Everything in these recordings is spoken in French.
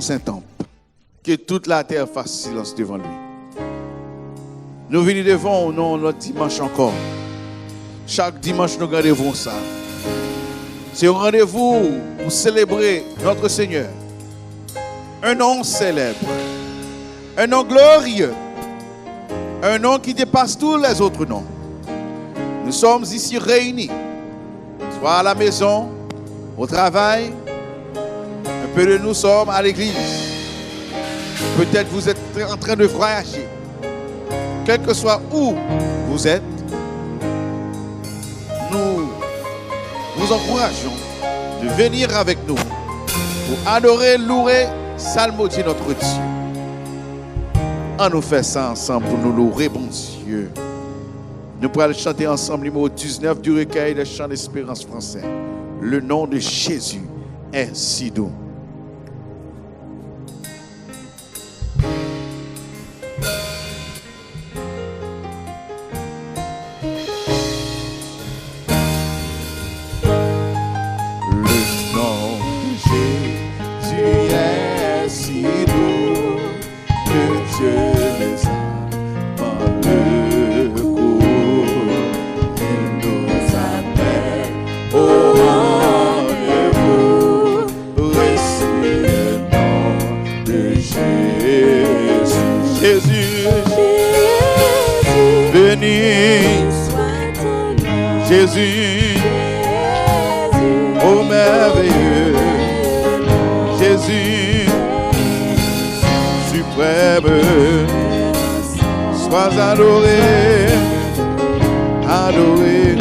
saint temple. Que toute la terre fasse silence devant lui. Nous venons devant nous notre dimanche encore. Chaque dimanche, nous rendez-vous ça. C'est un rendez-vous pour célébrer notre Seigneur. Un nom célèbre. Un nom glorieux. Un nom qui dépasse tous les autres noms. Nous sommes ici réunis. Soit à la maison, au travail. Un peu de nous sommes à l'église. Peut-être vous êtes en train de voyager. Quel que soit où vous êtes, nous vous encourageons de venir avec nous pour adorer, louer, psalmodier notre Dieu. On nous fait ça ensemble pour nous louer, bon Dieu. Nous pourrons chanter ensemble le numéro 19 du recueil des chants d'espérance français. Le nom de Jésus est si doux. Jésus, oh merveilleux, Jésus, suprême, sois adoré, adoré.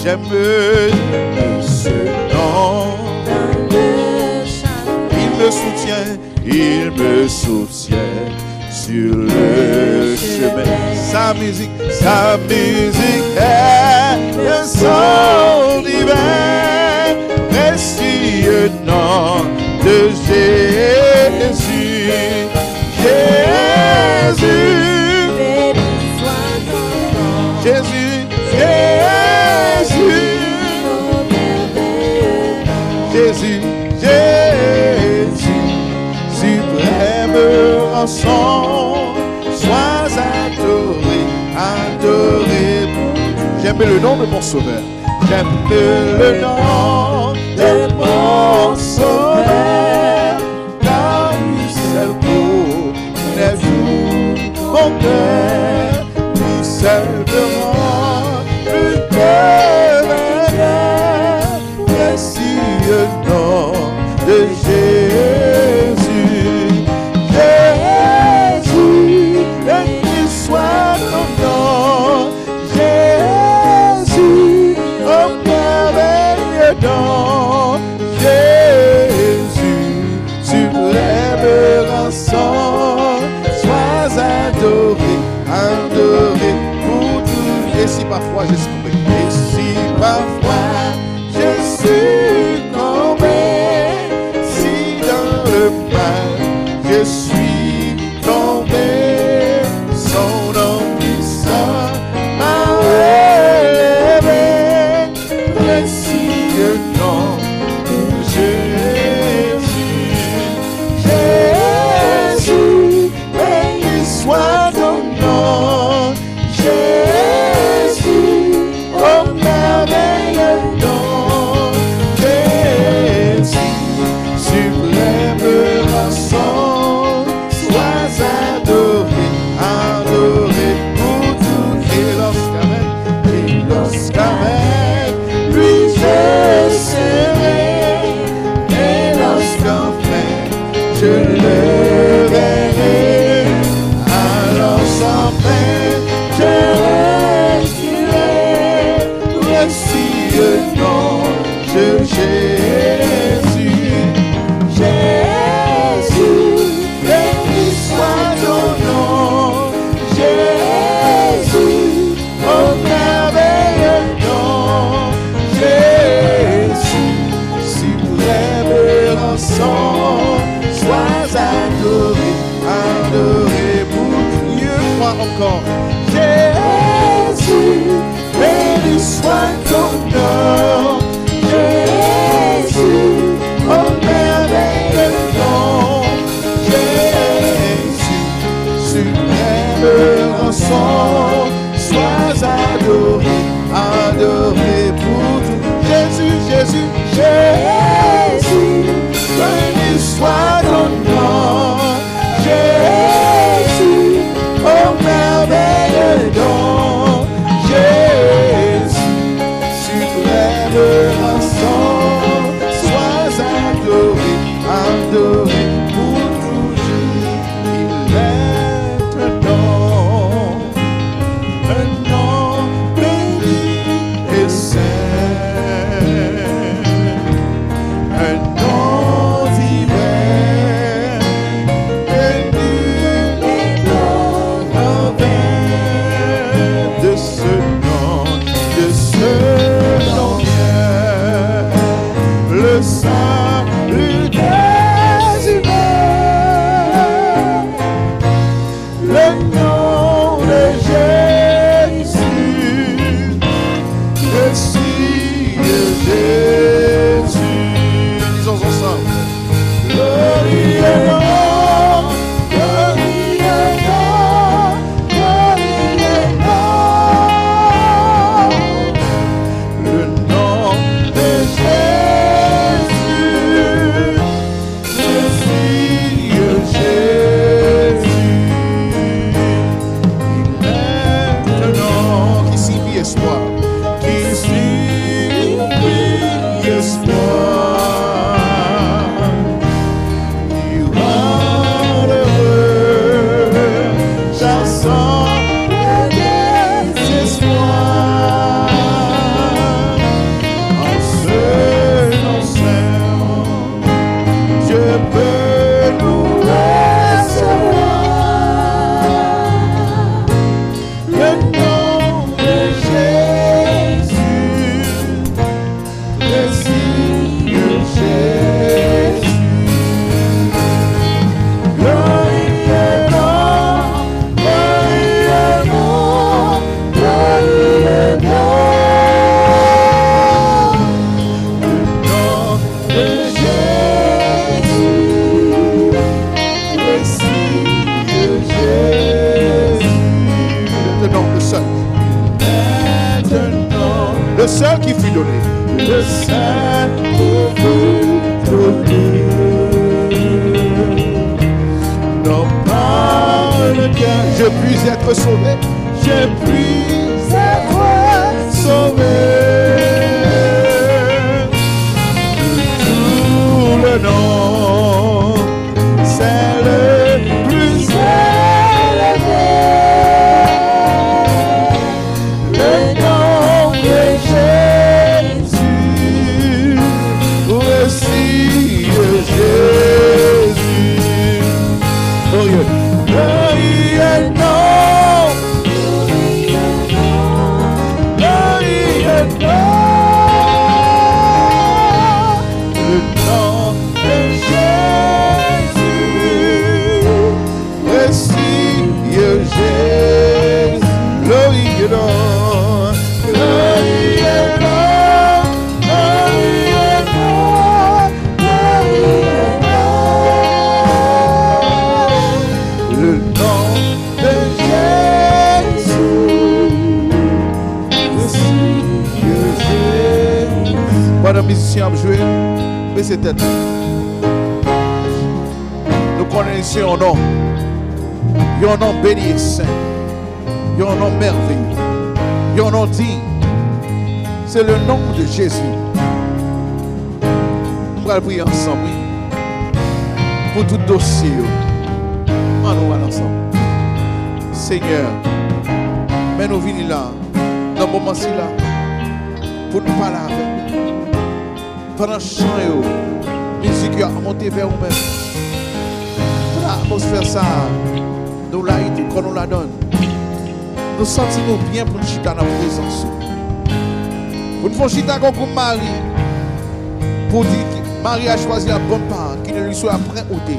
J'aime ce nom, il me soutient sur le chemin. Sa musique est le son divin, précieux nom de Jésus. Jésus, Jésus, Jésus, Jésus, Jésus, suprême rançon, sois adoré, adoré. J'aime le nom de mon sauveur. J'aime le nom de mon sauveur. Car lui seul connaît tout mon cœur. Lui seul me rend plus que vainqueur. Précieux nom de Jésus. Jésus, béni soit ton nom. Jésus, oh merveilleux nom. Jésus, suprême rançon, sois adoré, adoré pour tout. Et si parfois je suis tombé, et si parfois je suis tombé, si dans le mal je suis tombé, son nom puissant m'a relevé, précieux nom de Jésus. Jésus, béni soit ton nom. Jésus, oh merveilleux nom. Jésus, suprême rançon, sois adoré, adoré pour tout. Et lorsqu'avec lui je serai, et lorsqu'enfin je le verrai, alors sans peine je restirai, précieux nom de Jésus. Jésus, béni soit ton nom. Jésus, oh merveilleux nom. Jésus, suprême rançon, sois adoré, adoré pour Dieu. Crois encore. Jésus, béni soit ton nom. Jésus, Saint, sois adoré, adoré pour toujours. Il est un nom béni et saint, un nom divin, béni et glorieux de ce nom vient le salut des humains, le nom de Jésus, le Seigneur Jésus. Disons ensemble. Glorie et nom, glorie et nom, glorie et nom. Le nom de Jésus, le Seigneur Jésus. Il est un nom qui signifie espoir, qui signifie espoir. Il rend heureux, chassant le désespoir. En ce nom saint, je peux nous recevoir. Le nom de Jésus, le Seigneur Jésus. Glorie et nom, glorie et nom, glorie et nom. Le nom de Jésus, le Seigneur Jésus. Maintenant le seul. Maintenant le seul qui fut donné. Le seul qui fut donné. Non par lequel je puis être sauvé. Je puis être sauvé. Tout le nom, c'est le plus élevé. Le nom de Jésus, le Seigneur Jésus. Glorie et nom, glorie et nom. Le nom de Jésus, le Seigneur Jésus. Glorie et nom, glorie et nom, glorie et nom, glorie et nom. Le nom de Jésus, le Seigneur Jésus. Pendant que les musiciens ont joué, baissez tête. Nous connaissons un nom. Il y a un nom béni et saint. Il y a un nom merveilleux. Il y a un nom digne. C'est le nom de Jésus. Nous allons prier ensemble. Pour tout dossier. On va ensemble. Seigneur, mais nous venons là, dans ce moment-ci là, pour nous parler avec nous. Pendant le chant, la musique a monté vers nous-mêmes. L'atmosphère ça, nous l'a été, quand nous la donne. Nous sentons bien pour nous chiter dans la présence. Pour nous faire chiter comme Marie. Pour dire que Marie a choisi la bonne part, qui ne lui soit après ôté.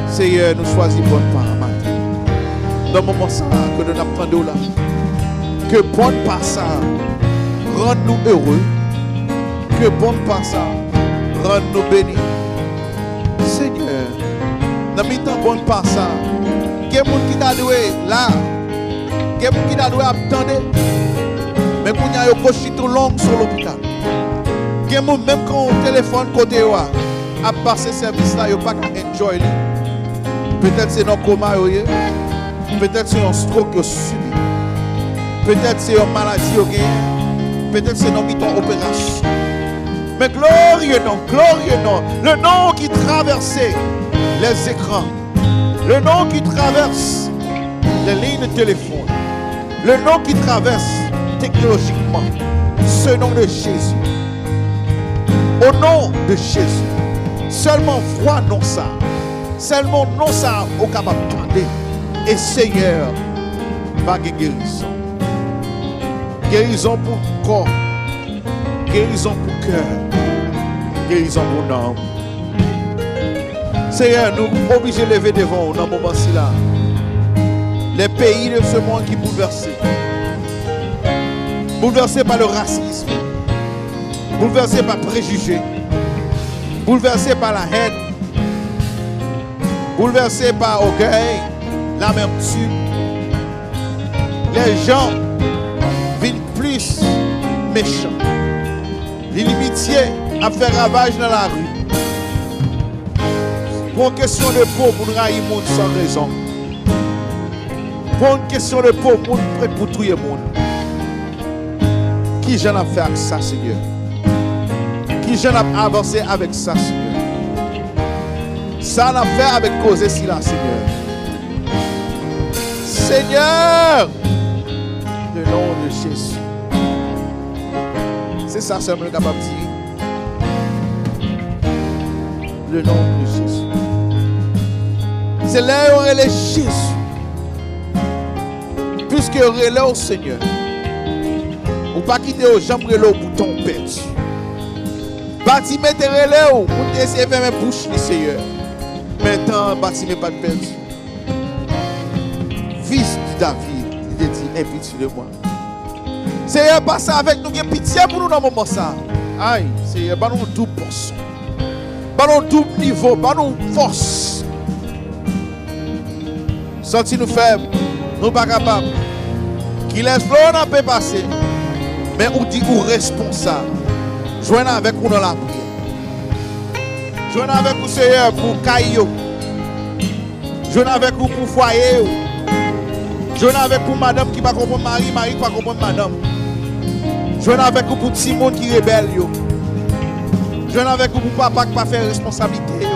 Seigneur, nous choisissons bonne part, matin. Dans le moment ça, que nous apprenons là. Que bonne part ça rende nous heureux. Que bonne part ça rende nous bénis. Seigneur, dans le temps bonne part ça, il y a des gens qui t'a doué là. Il y a des gens qui t'a doué attendre. Mais quand il y a un coach tout long sur l'hôpital. Il y a des gens même quand on téléphone côté à passer service là, il n'y a pas qu'à enjoy. Peut-être c'est dans le coma, peut-être c'est un stroke subi. Peut-être c'est une maladie. peut-être c'est dans ton opération. Mais glorieux nom, le nom qui traversait les écrans, le nom qui traverse les lignes de téléphone, le nom qui traverse technologiquement, ce nom de Jésus. Au nom de Jésus, seulement foi non ça, seulement non ça au capable d'entendre. Et Seigneur, va guérison. Guérison pour corps, guérison pour cœur, guérison pour âme. Seigneur, nous sommes obligés de lever devant dans ce moment-ci là. Les pays de ce monde qui bouleversés. Bouleversés par le racisme. Bouleversés par préjugés. Bouleversés par la haine. Bouleversés par orgueil, l'amertume. Les gens viennent plus méchants. L'inimitié a fait ravage dans la rue. Pour une question de peau, pour nous railler le monde sans raison. Pour une question de peau, pour nous prêt pour tuer le monde. Qui j'en a fait avec ça, Seigneur? Qui j'en a avancé avec ça, Seigneur? Ça l'a fait avec cause ici là, Seigneur. Seigneur, le nom de Jésus. C'est ça seulement capable de dire. Le nom de Jésus. C'est là où il est Jésus. Puisque il est au Seigneur. Ou pas quitter aux jambes au bouton perdu. Bâtiment est relais ou pour essayer de faire mes bouches, Seigneur. Maintenant, bâtiment pas de perdu. Fils de David, il dit, aie pitié de moi. Seigneur, passe avec nous, il pitié pour nous dans ce moment ça. Aïe, Seigneur, pas nous double portion. Pas nous double niveau, pas nous force. Senti nous faibles, nous pas capables. Qui laisse l'eau n'a pas passer. Mais on dit ou responsable. Joignez avec nous dans la prière. Joignez avec nous, Seigneur, pour caillou. Joignez avec nous pour foyer. Joignez avec vous, madame qui va comprendre Marie, Marie qui va comprendre madame. Joignez avec vous pour petit monde qui rebelle. Joignez avec vous pour papa qui va faire responsabilité.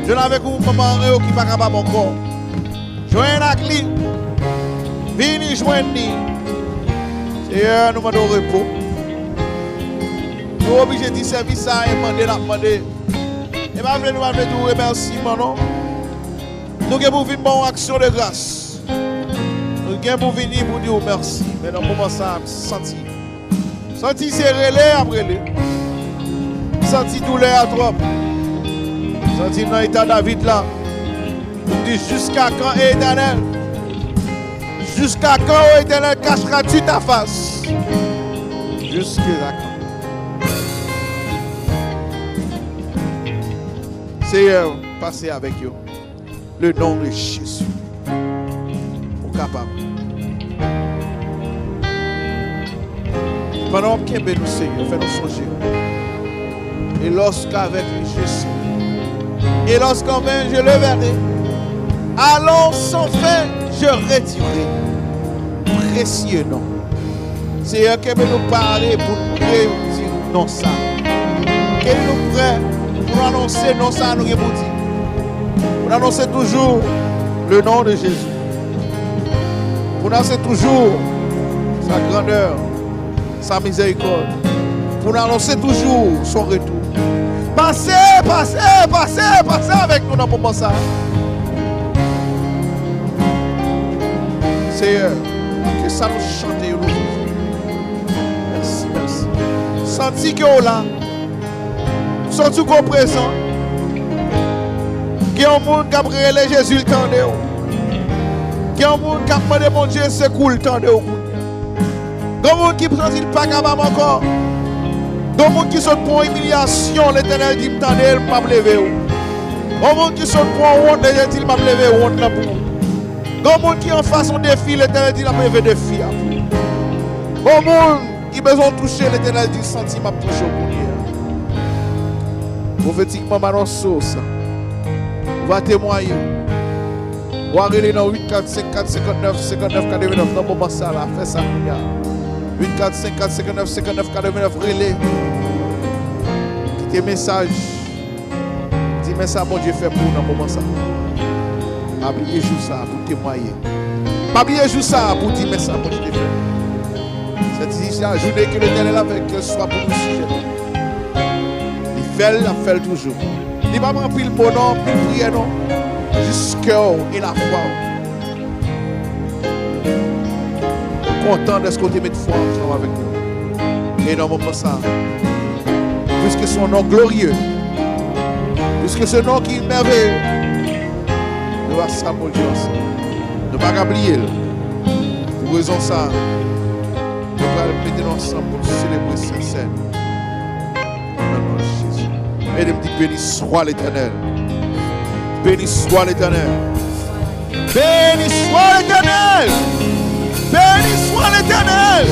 Joignez avec vous pour maman qui va capable encore. Joignez avec lui. Venez joindre. Seigneur, nous demandons repos. Nous sommes obligés de servir ça et demander. Et pas nous demander tout remerciement, non? Nous avons une bonne action de grâce. Nous avons venir pour dire merci. Mais dans le moment ça, senti. Senti c'est relais après relais. Senti douleur à trop. Senti dans l'état David là. Nous dit jusqu'à quand, Éternel? Jusqu'à quand, Éternel, cacheras-tu ta face? Jusqu'à quand? Seigneur, passez avec eux. Le nom de Jésus. Pour capable. Pendant qu'il bénit nous, Seigneur, fais-nous songer. Et lorsqu'avec Jésus, et lorsqu'en vain je le verrai, allons sans fin, je retirerai. Précieux nom. Seigneur, qu'il nous parler pour nous dire non ça. Qu'il nous prête pour nous annoncer non ça, nous dire. Pour annoncer toujours le nom de Jésus. Pour annoncer toujours sa grandeur, sa miséricorde. Pour annoncer toujours son retour. Passez avec nous dans le moment ça. Seigneur, que ça nous chante et nous vive. Merci, merci. Senti que là, senti qu'on présent. Qu'il y a un monde qui a prié Jésus le temps de vous. Qu'il y a un monde qui a demandé mon Dieu secoue le temps de vous. Il y a un monde qui ne sent pas capable encore. Il y a un monde qui saute pour humiliation, l'Éternel dit m'tendez, il m'a levé. Il y a un monde qui saute pour honte, l'Éternel dit m'a levé honte là pour. Il y a un monde qui en face son défi, l'Éternel dit il a levé défi. Il y a un monde qui a besoin de toucher, l'Éternel dit senti m'a touché au bout. Prophétiquement, maintenant, ça. On va témoigner. On va aller dans 8, 4, 5, 4, 59, 59, 49, dans le moment ça là, fais ça. 845 59 59 49 relais. Quittez message. Dis mais ça bon Dieu fait pour nous dans le moment ça. Pas oublier jour ça pour témoigner. Pas oublier jour ça pour dire mais ça bon Dieu fait. Cette journée que l'Éternel avec qu'elle soit pour nous sujet. Il fait toujours. Il va remplir le bonheur, puis prier non. Jusqu'à et la foi. Content de ce qu'on te met de foi ensemble avec nous. Et dans le moment ça, puisque son nom glorieux, puisque ce nom qui est merveilleux, nous allons s'amour ensemble. Nous ne pas oublier. Pour raison ça, nous allons mettre ensemble pour célébrer cette scène. Jésus. Et de me dire béni soit l'Éternel. Béni soit l'Éternel. Béni soit l'Éternel. Béni soit l'Éternel.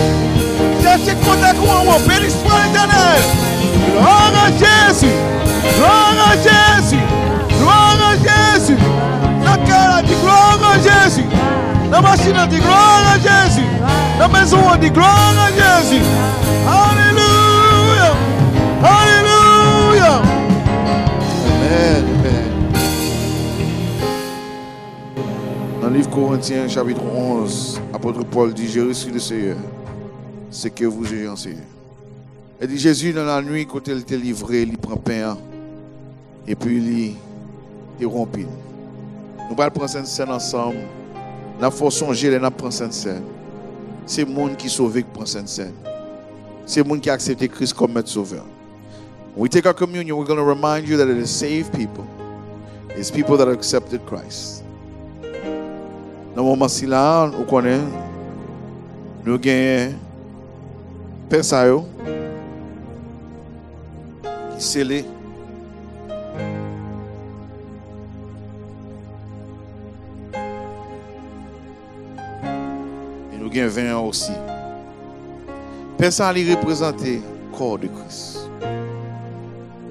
Cherchez contact avec moi. Béni soit l'Éternel. Gloire à Jésus. Gloire à Jésus. Gloire à Jésus. Dans le cœur, on dit gloire à Jésus. Dans la machine, on dit gloire à Jésus. Dans la maison, on dit gloire à Jésus. Alléluia. Alléluia. Amen. Amen. Dans le livre Corinthiens, chapitre 11, apôtre Paul dit, j'ai reçu le Seigneur, ce que vous avez enseigné. Il dit, Jésus, dans la nuit, quand il était livré, il prend pain, et puis il rompt. Nous allons prendre cette scène ensemble. Nous allons songer, nous allons prendre cette scène. C'est le monde qui sauve qui prend cette scène. C'est le monde qui a accepté Christ comme maître sauveur. When we take our communion, we're going to remind you that it is saved people. It's people that have accepted Christ. Dans le moment-ci là, nous connaissons, nous gagnons Père Sayo, qui scellé. Et nous gagnons 20 ans aussi. Père Sayo représente le corps de Christ.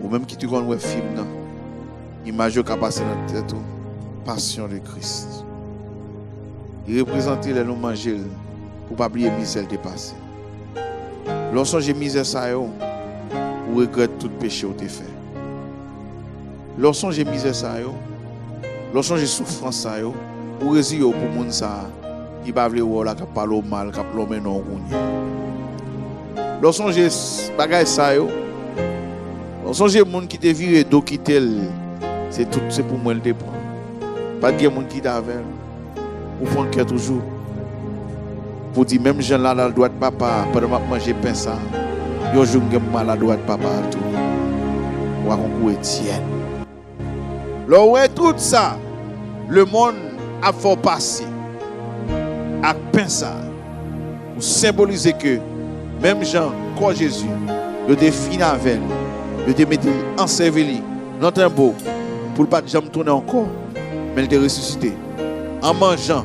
Ou même qui te connaît un film, image qui a passé dans la tête, passion de Christ. Il représente les nous manger pour ne pas oublier misère dépassé. Lorsque j'ai misère ça, vous regrettez tout péché que vous avez fait. Lorsque j'ai misère ça, lorsque j'ai souffrance ça, vous résiliez pour les gens qui ne veulent pas parler mal, qui ne veulent pas. Lorsque j'ai bagage ça, lorsque j'ai des gens qui te virent d'eau qui c'est pour moi le dépend. Pas de gens qui t'avaient. Ou prend cœur toujours. Pour dire même gens là la droite papa pendant que manger pain ça. Yo jour mal la droite papa tout. Ou à concours Étienne. Là ouais tout ça le monde a fait passer à pain ça. Pour symboliser que même gens comme Jésus, le défini avec le te mettre enseveli dans un beau pour pas jamais tourner encore mais il te ressuscité. En mangeant,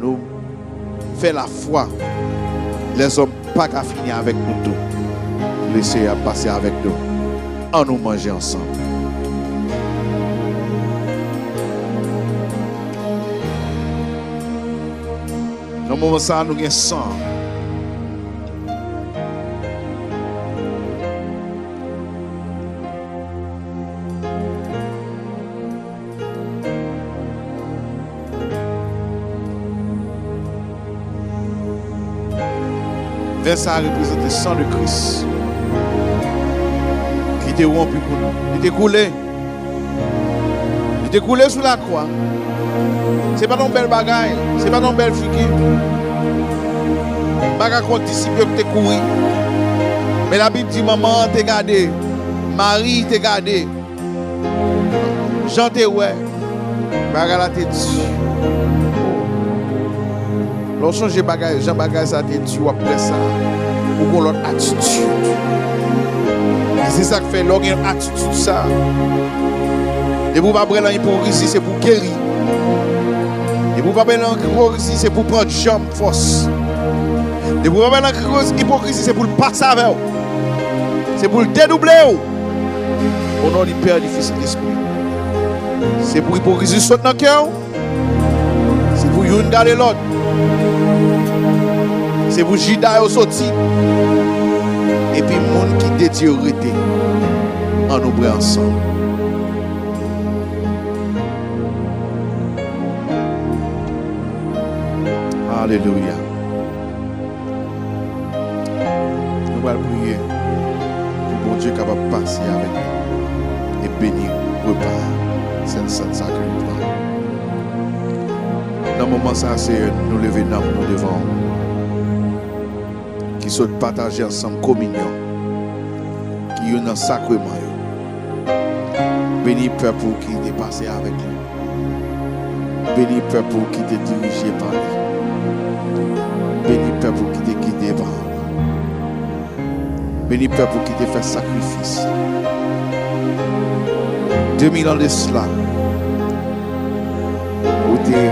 nous faisons la foi. Les hommes pas qu'à finir avec nous tout. Laissez passer avec nous. En nous manger ensemble. Dans le moment ça, nous avons sang. Ça représente le sang de Christ qui était rompu pour nous. Il était coulé. Il était coulé sous la croix. Ce n'est pas ton bel bagaille. Ce n'est pas ton bel figure. Bagaille qu'on disciple que tu couru. Mais la Bible dit maman t'a gardé. Marie t'a gardé. Jean t'a ouais. Bagaille la t'a dit. Lorsque j'ai bagage, Jean bagage ça te tue après ça. Ou qu'on l'autre attitude. Et c'est ça qui fait l'autre attitude ça. Et vous pas prendre l'hypocrisie, c'est pour guérir. Et vous pas prendre l'hypocrisie, c'est pour prendre jambe force. Et vous pas prendre l'hypocrisie, c'est pour le passer avec vous. C'est pour le dédoubler. Au nom du Père, du Fils et de l'Esprit. C'est pour l'hypocrisie saute dans le cœur. C'est pour une garder l'autre. C'est pour Judas au sorti. Et puis le monde qui détient en nous bras ensemble. Alléluia. Nous allons prier pour bon Dieu capable de passer avec nous et bénir le repas. C'est le sacré plan. Dans le moment ça, c'est nous lever nous devant qui sont partagés ensemble communion qui est dans le sacrement. Bénis le peuple qui est passé avec lui. Bénis le peuple qui est dirigé par lui. Bénis le peuple qui est guidé par lui. Bénis le peuple qui t'a fait sacrifice. 2000 ans de cela, où t'es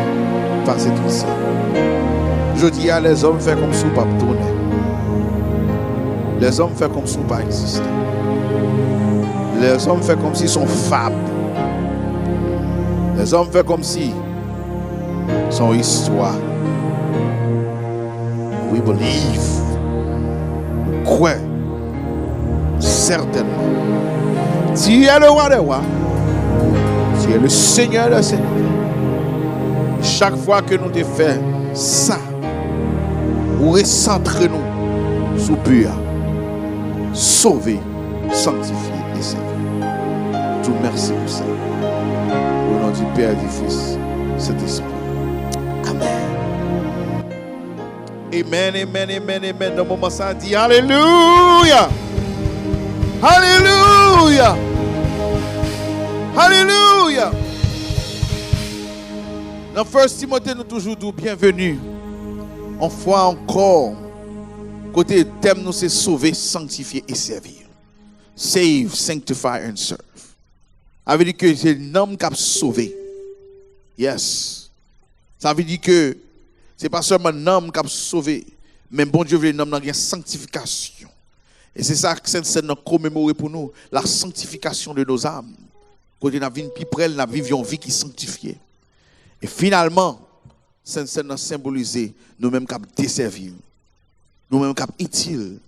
passé tout ça. Je dis à les hommes font comme si pas tourner. Les hommes font comme si pas exister. Les hommes font comme s'ils sont fables. Les hommes font comme si son histoire. We believe. Quoi? Certainement. Tu es le roi des rois. Tu es le Seigneur des seigneurs. Chaque fois que nous te faisons ça, nous recentrons-nous sous pur, sauver, sanctifier et servir. Tout merci pour ça. Au nom du Père et du Fils, Saint-Esprit. Amen. Amen, amen, amen, amen. Dans le moment ça dit Alléluia. Alléluia. Alléluia. Dans 1 Timothée, nous toujours dit bienvenue. On fois encore, côté thème, nous c'est sauver, sanctifier et servir. Save, sanctify and serve. Ça veut dire que c'est l'homme qui a sauvé. Yes. Ça veut dire que c'est pas seulement l'homme qui a sauvé, mais bon Dieu veut l'homme dans une sanctification. Et c'est ça que Sainte-Seine a commémoré pour nous, la sanctification de nos âmes. Quand nous avons une plus près, nous vivions une vie qui est sanctifiée. Et finalement, Sainte-Seine a symbolisé nous-mêmes qui desservir, nous-mêmes qui utiles.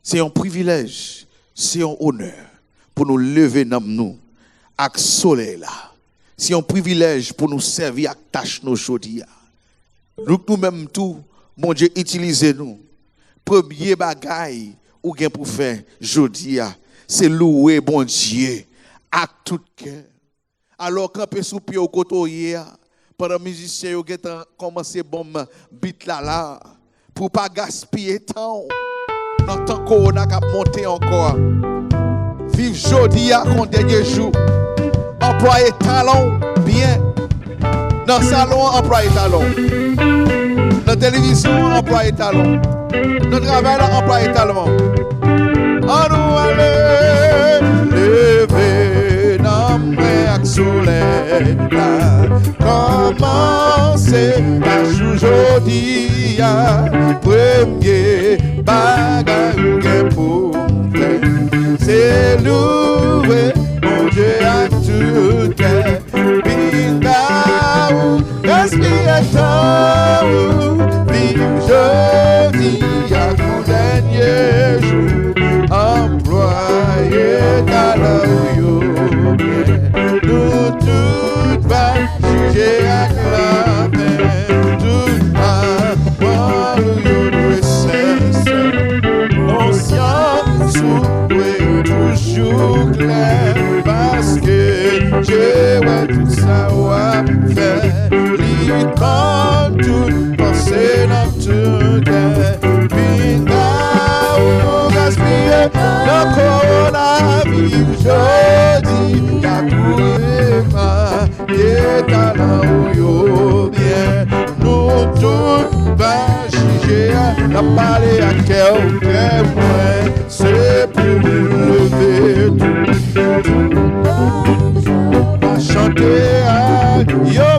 C'est un privilège, c'est un honneur pour nous lever dans nous, avec le soleil là. C'est un privilège pour nous servir avec tâche nos chaudiers. Nous-mêmes tout, mon Dieu, utilisez-nous. Premier bagaille ou bien pour faire jodi, c'est louer bon Dieu à tout cœur. Alors quand on sous pied au côté pendant musicien ont commencé bon beat là pour pas gaspiller temps dans temps qu'on a monter encore. Vive jodi à mon dernier jour. Employer talent bien. Dans le salon, employer talent. Dans la télévision, employer talent. Dans le travail, employer talent. On nous aller lever dans le soleil. Commencer à aujourd'hui. Premier bagage pour faire. C'est louer mon Dieu à tout cœur. Gaspiller temps, vive jeudi à mon dernier jour, employer talent, nous tout va juger à clamer, tout va voir nous sincère, conscience ou toujours clair, parce que je vois tout savoir faire. Quand tout pensée dans tout cœur, pinga ou gaspiller, dans la vie, jeudi, y'a pour et talent ou bien, nous tout va juger, la parler à quelqu'un, c'est pour lever tout. Chanter à yo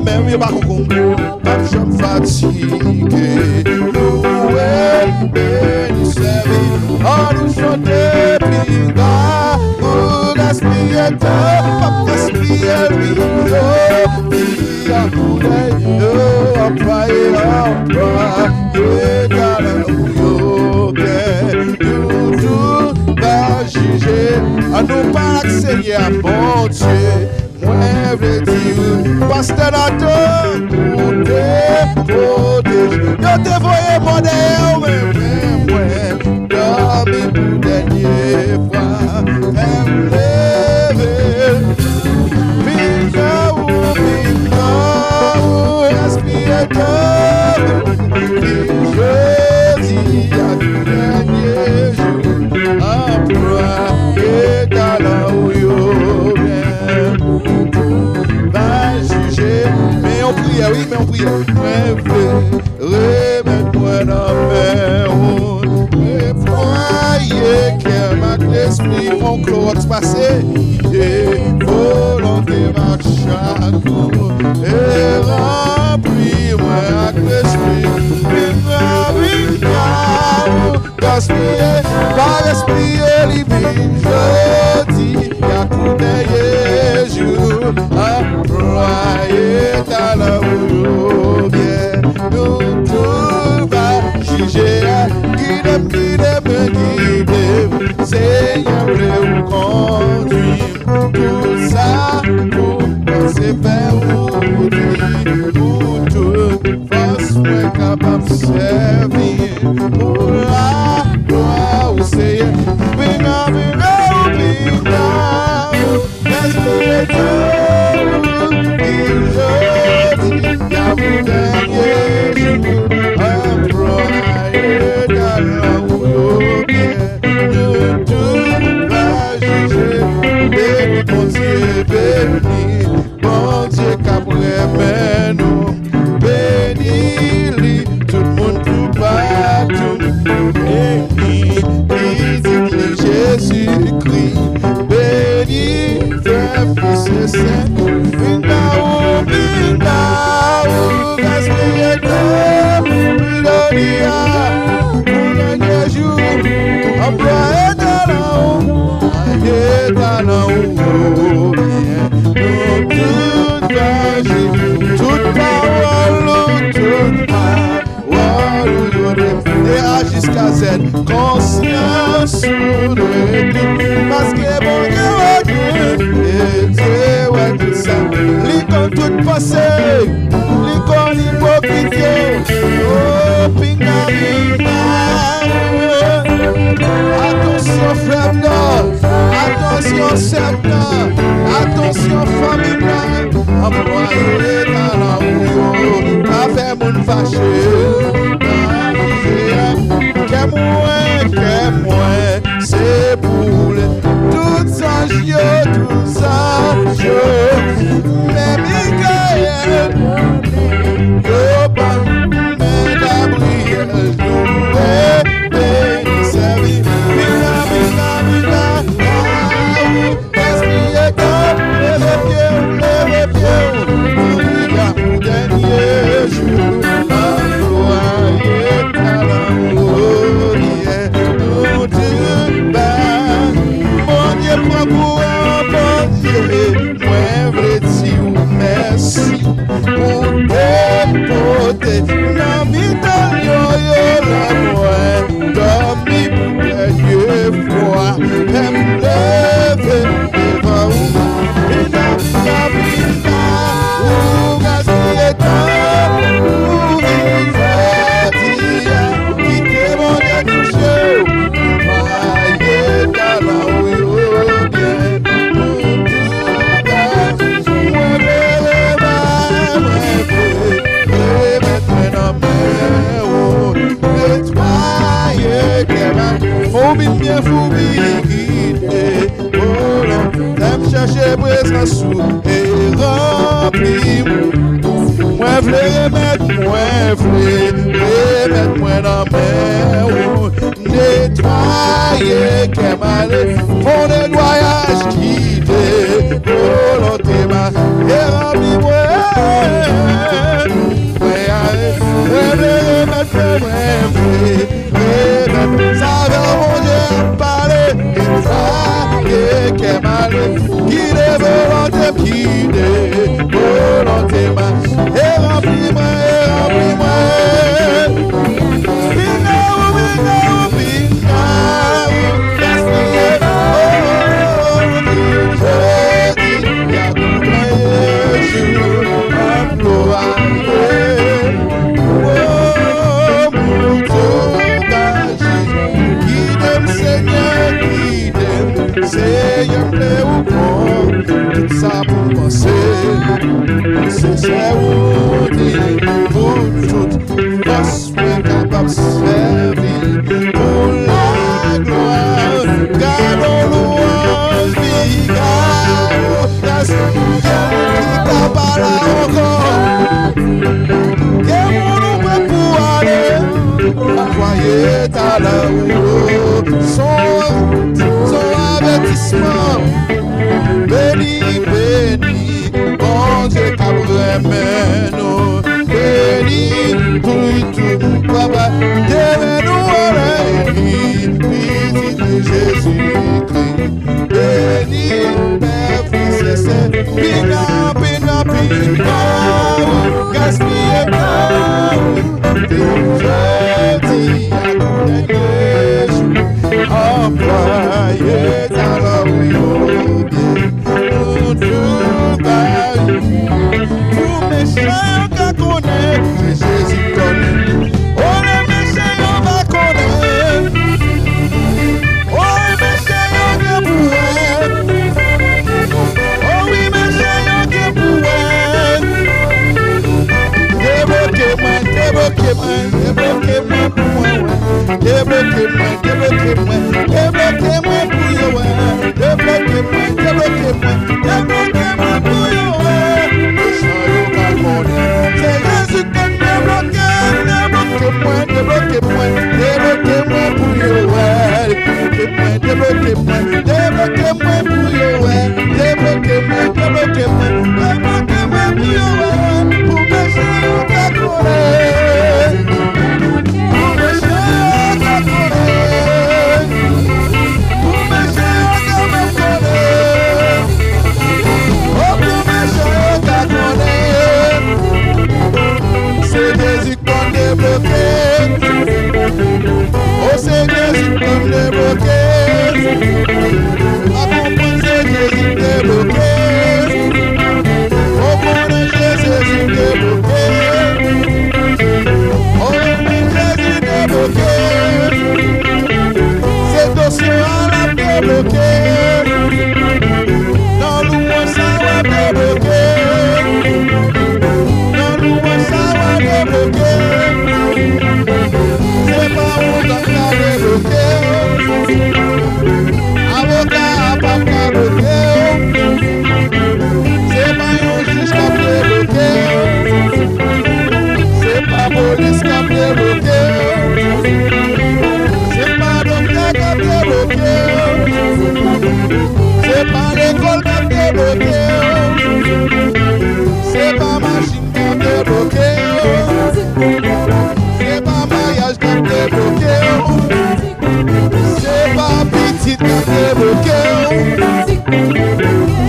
même yo pas comprendre pas jamais fatigué louer béni servir on nous chanter pinga pour gaspiller temps gaspiller lui yo employer Seigneur, mon Dieu, moi veux dire, pasteur Nathan, pour te protéger. Je te voyais modèle, mais moi, dormi pour dernière fois, me lever. Pinga ou respire tout, je dis à tout dernier jour, emploi et talent ou yo bien. Va juger, mais on prie, oui, mais on prie. Remets-moi dans mes roues, croyez qu'elle m'a l'esprit, mon clox passé, et volonté marche chaque jour, et remplis-moi avec l'esprit, gaspiller, par l'esprit élimine, je dis, y'a tout derrière jour, employé talent ou bien, nous tout va juger, guide, Seigneur, vous conduire, tout ça pour penser faire ou dire, pour toute force, moi capable de servir, pour la gloire au Seigneur, bon Dieu qu'après mais nous bénis tout le monde tout partout bénis Jésus-Christ bénis ton fils saint Bingaou gaspiller pour jour employé dans toute parole, et A jusqu'à Z, conscience parce que mon Dieu, et Dieu, ouais, tout ça, l'icône toute passée, l'icône hypocrite, oh, pinga, attention, frère, attention, serpent, attention, famille, employé dans la roue, pas faire mon fâché, que moi, c'est pour tout anges, tous anges, mais Michael, mais Gabriel, nous béni, servi, merci pour dépoter la vie de yo la moi dormi pour Dieu foi me lever devant vous et la vie ou gaspiller temps ou qui te mon toucher croyez dans la ou bien faut bien guider, t'aimes chercher présence et remplir. Moi v'lais remettre moi dans mes nettoyer qu'est mal, mon nettoyage quitter, volontément et remplir-moi. Ça va mon Dieu parler, et ça qui est mal, qui est volonté, qui est volontément, et remplis-moi,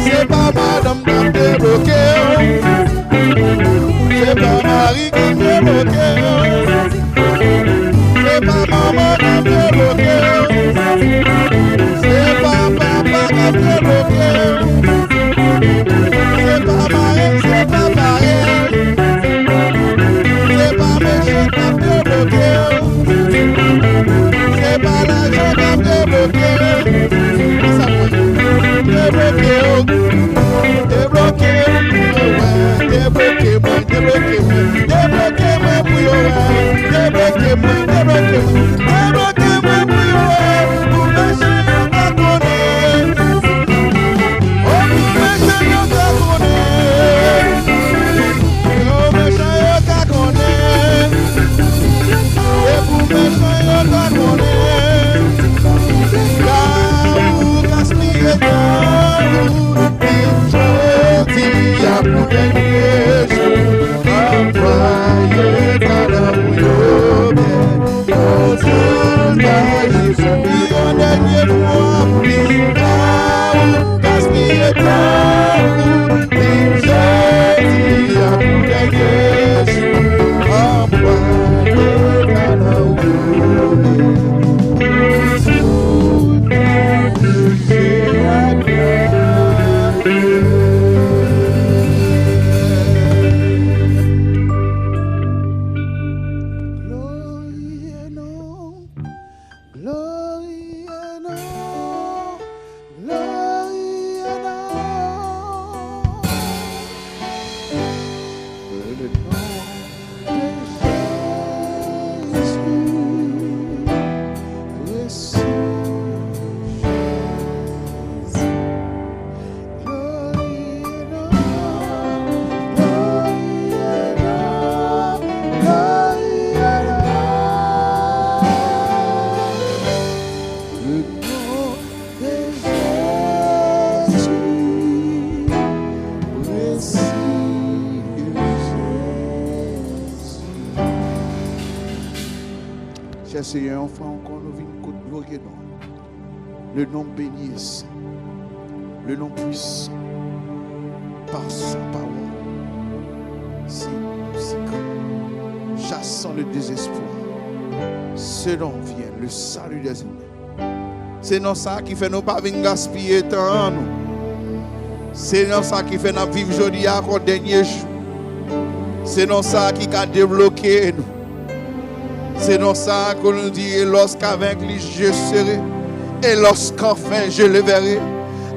C'est pas madame qui me bloqué. C'est pas Marie qui me bloqué. C'est pas maman qui me bloqué. C'est pas papa qui me bloqué. C'est pas Marie, c'est pas Marie. C'est pas méchant qui me bloqué. C'est pas l'argent qui me bloqué. Seigneur, enfin encore nous venons glorifier le nom béni et saint, le nom puissant, par sa parole, si chassant le désespoir, ce nom vient, le salut des humains. C'est non ça qui fait nous pas venir gaspiller temps nous. C'est non ça qui fait nous vivre aujourd'hui à notre dernier jour. C'est non ça qui a débloqué nous. C'est dans ça qu'on nous dit, lorsqu'avec lui je serai, et lorsqu'enfin je le verrai,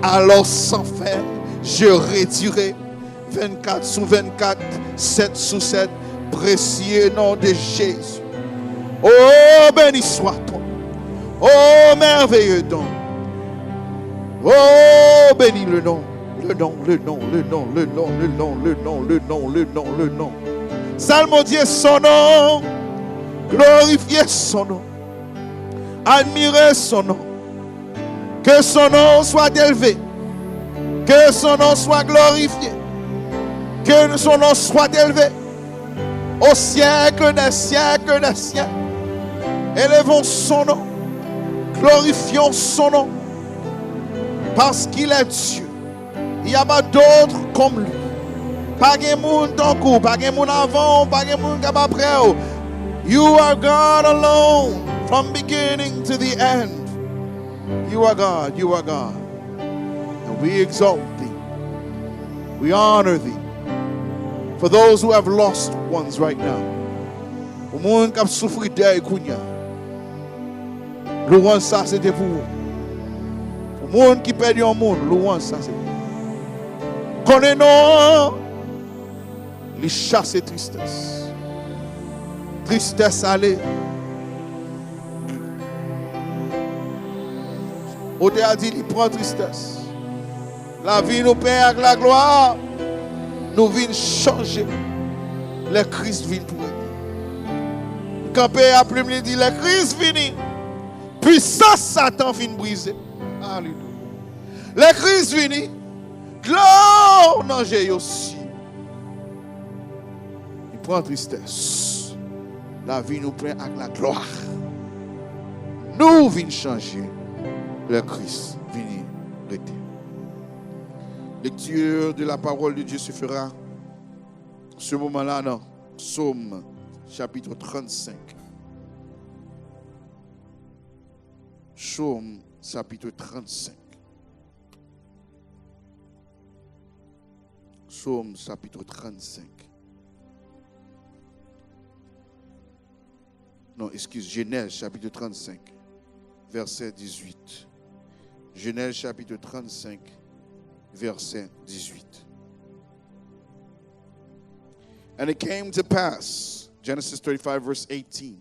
alors sans fin je réduirai 24 sur 24, 7 sur 7, précieux nom de Jésus. Oh, béni soit ton, oh, merveilleux don, oh, béni le nom, le nom, le nom, le nom, le nom, le nom, le nom, le nom, le nom, le nom. Salmodiez son nom. Glorifiez son nom, admirez son nom, que son nom soit élevé, que son nom soit glorifié, que son nom soit élevé au siècle des siècles des siècles. Élevons son nom, glorifions son nom, parce qu'il est Dieu. Il n'y a pas d'autre comme lui. Pas de monde en cours, pas de monde avant, pas de monde après. You are God alone from beginning to the end. You are God. You are God. And we exalt thee. We honor thee. For those who have lost ones right now. Pour monde qui a souffert d'eux kounya. Louange ça c'était pour vous. Pour monde qui perd un monde, louange ça c'est pour vous. Connais-nous les chasser tristesse. Tristesse allez. On t'a dit, il prend tristesse. La vie nous paie avec la gloire. Nous venons changer. Le Christ vient pour nous. Quand Père a plume, il dit, le Christ vient. Puissance Satan vient briser. Alléluia. Le Christ vient. Gloire dans Jésus aussi. Il prend tristesse. La vie nous prend avec la gloire. Nous venons changer. Le Christ vient prêter. Lecture de la parole de Dieu se fera ce moment-là dans Psaume chapitre 35. Psaume chapitre 35. Psaume chapitre 35. Non, excuse, Genèse chapitre 35, verset 18. Genèse chapitre 35, verset 18. And it came to pass, Genesis 35, verse 18,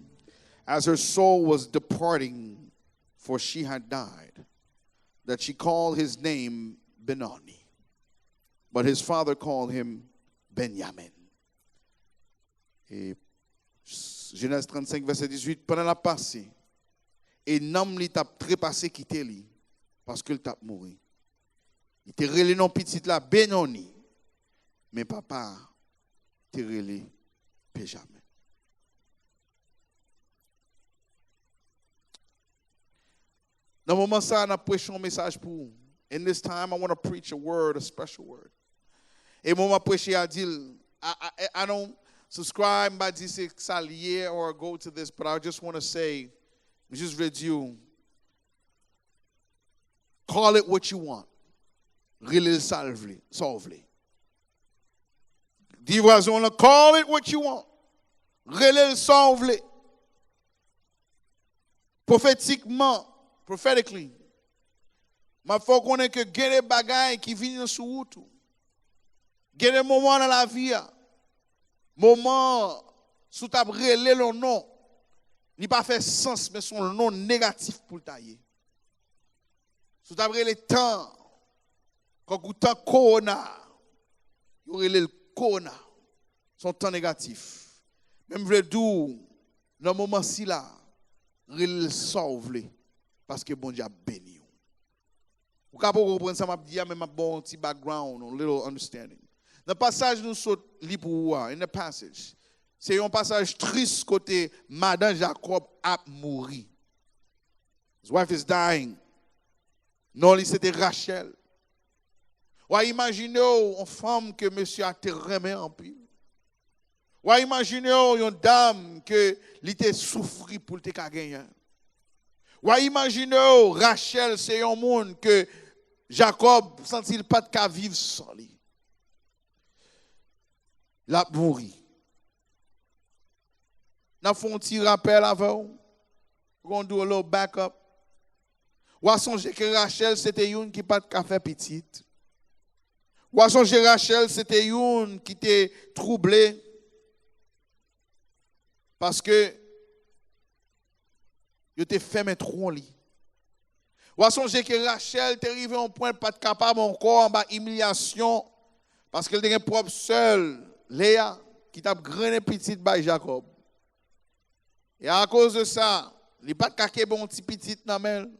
as her soul was departing, for she had died, that she called his name Benoni. But his father called him Benjamin. Et Genèse 35, verset 18, pendant la passée, et nam li t'a trépassé quitter li, parce qu'il t'a mouru. Il te relé non petit là Benoni, mais papa te relé Benjamin. Dans le moment ça, on a prêché un message pour vous. In this time, I want to preach a word, a special word. Et moi, je prêche à dire, I don't subscribe by this salier or go to this, but I just want to say, just read you, call it what you want. Really solve it. Divaison, call it what you want. Really solve it. Prophetically, ma faut connaître que il y a des bagailles qui viennent sur route. Il y a des moments dans la vie, moments sous ta relé le nom, il pas fait sens mais son nom négatif pour tailler. Sous ta relé temps, quand vous temps corona, il relé le corona, son temps négatif. Même vrai d'où dans le moment ci là, relé sauve parce que bon Dieu a béni. Vous pouvez comprendre ça, mais ma bon petit background, a little understanding. Dans le passage nous sommes libres, in the passage, c'est un passage triste côté Madame Jacob a mouru. His wife is dying. Non, c'était Rachel. Ou imaginez une femme que monsieur a te remis en pile. Ou imaginez une dame que l'était souffri pour te gagner. Ou imaginez Rachel, c'est un monde que Jacob sentit pas de qu'à vivre sans lui. La mouri. N'a fait un petit rappel avant. On do a little backup. Ou à songer que Rachel c'était une qui pas de café petite. Ou à songer Rachel c'était une qui était troublée parce que il était fermé trop en lit. Ou à songer que Rachel est arrivé à un point pas capable encore en bas humiliation parce qu'elle était propre seule, Léa, qui t'a grainé petite by Jacob. Et à cause de ça, il n'est pas de bon petit petit dans elle.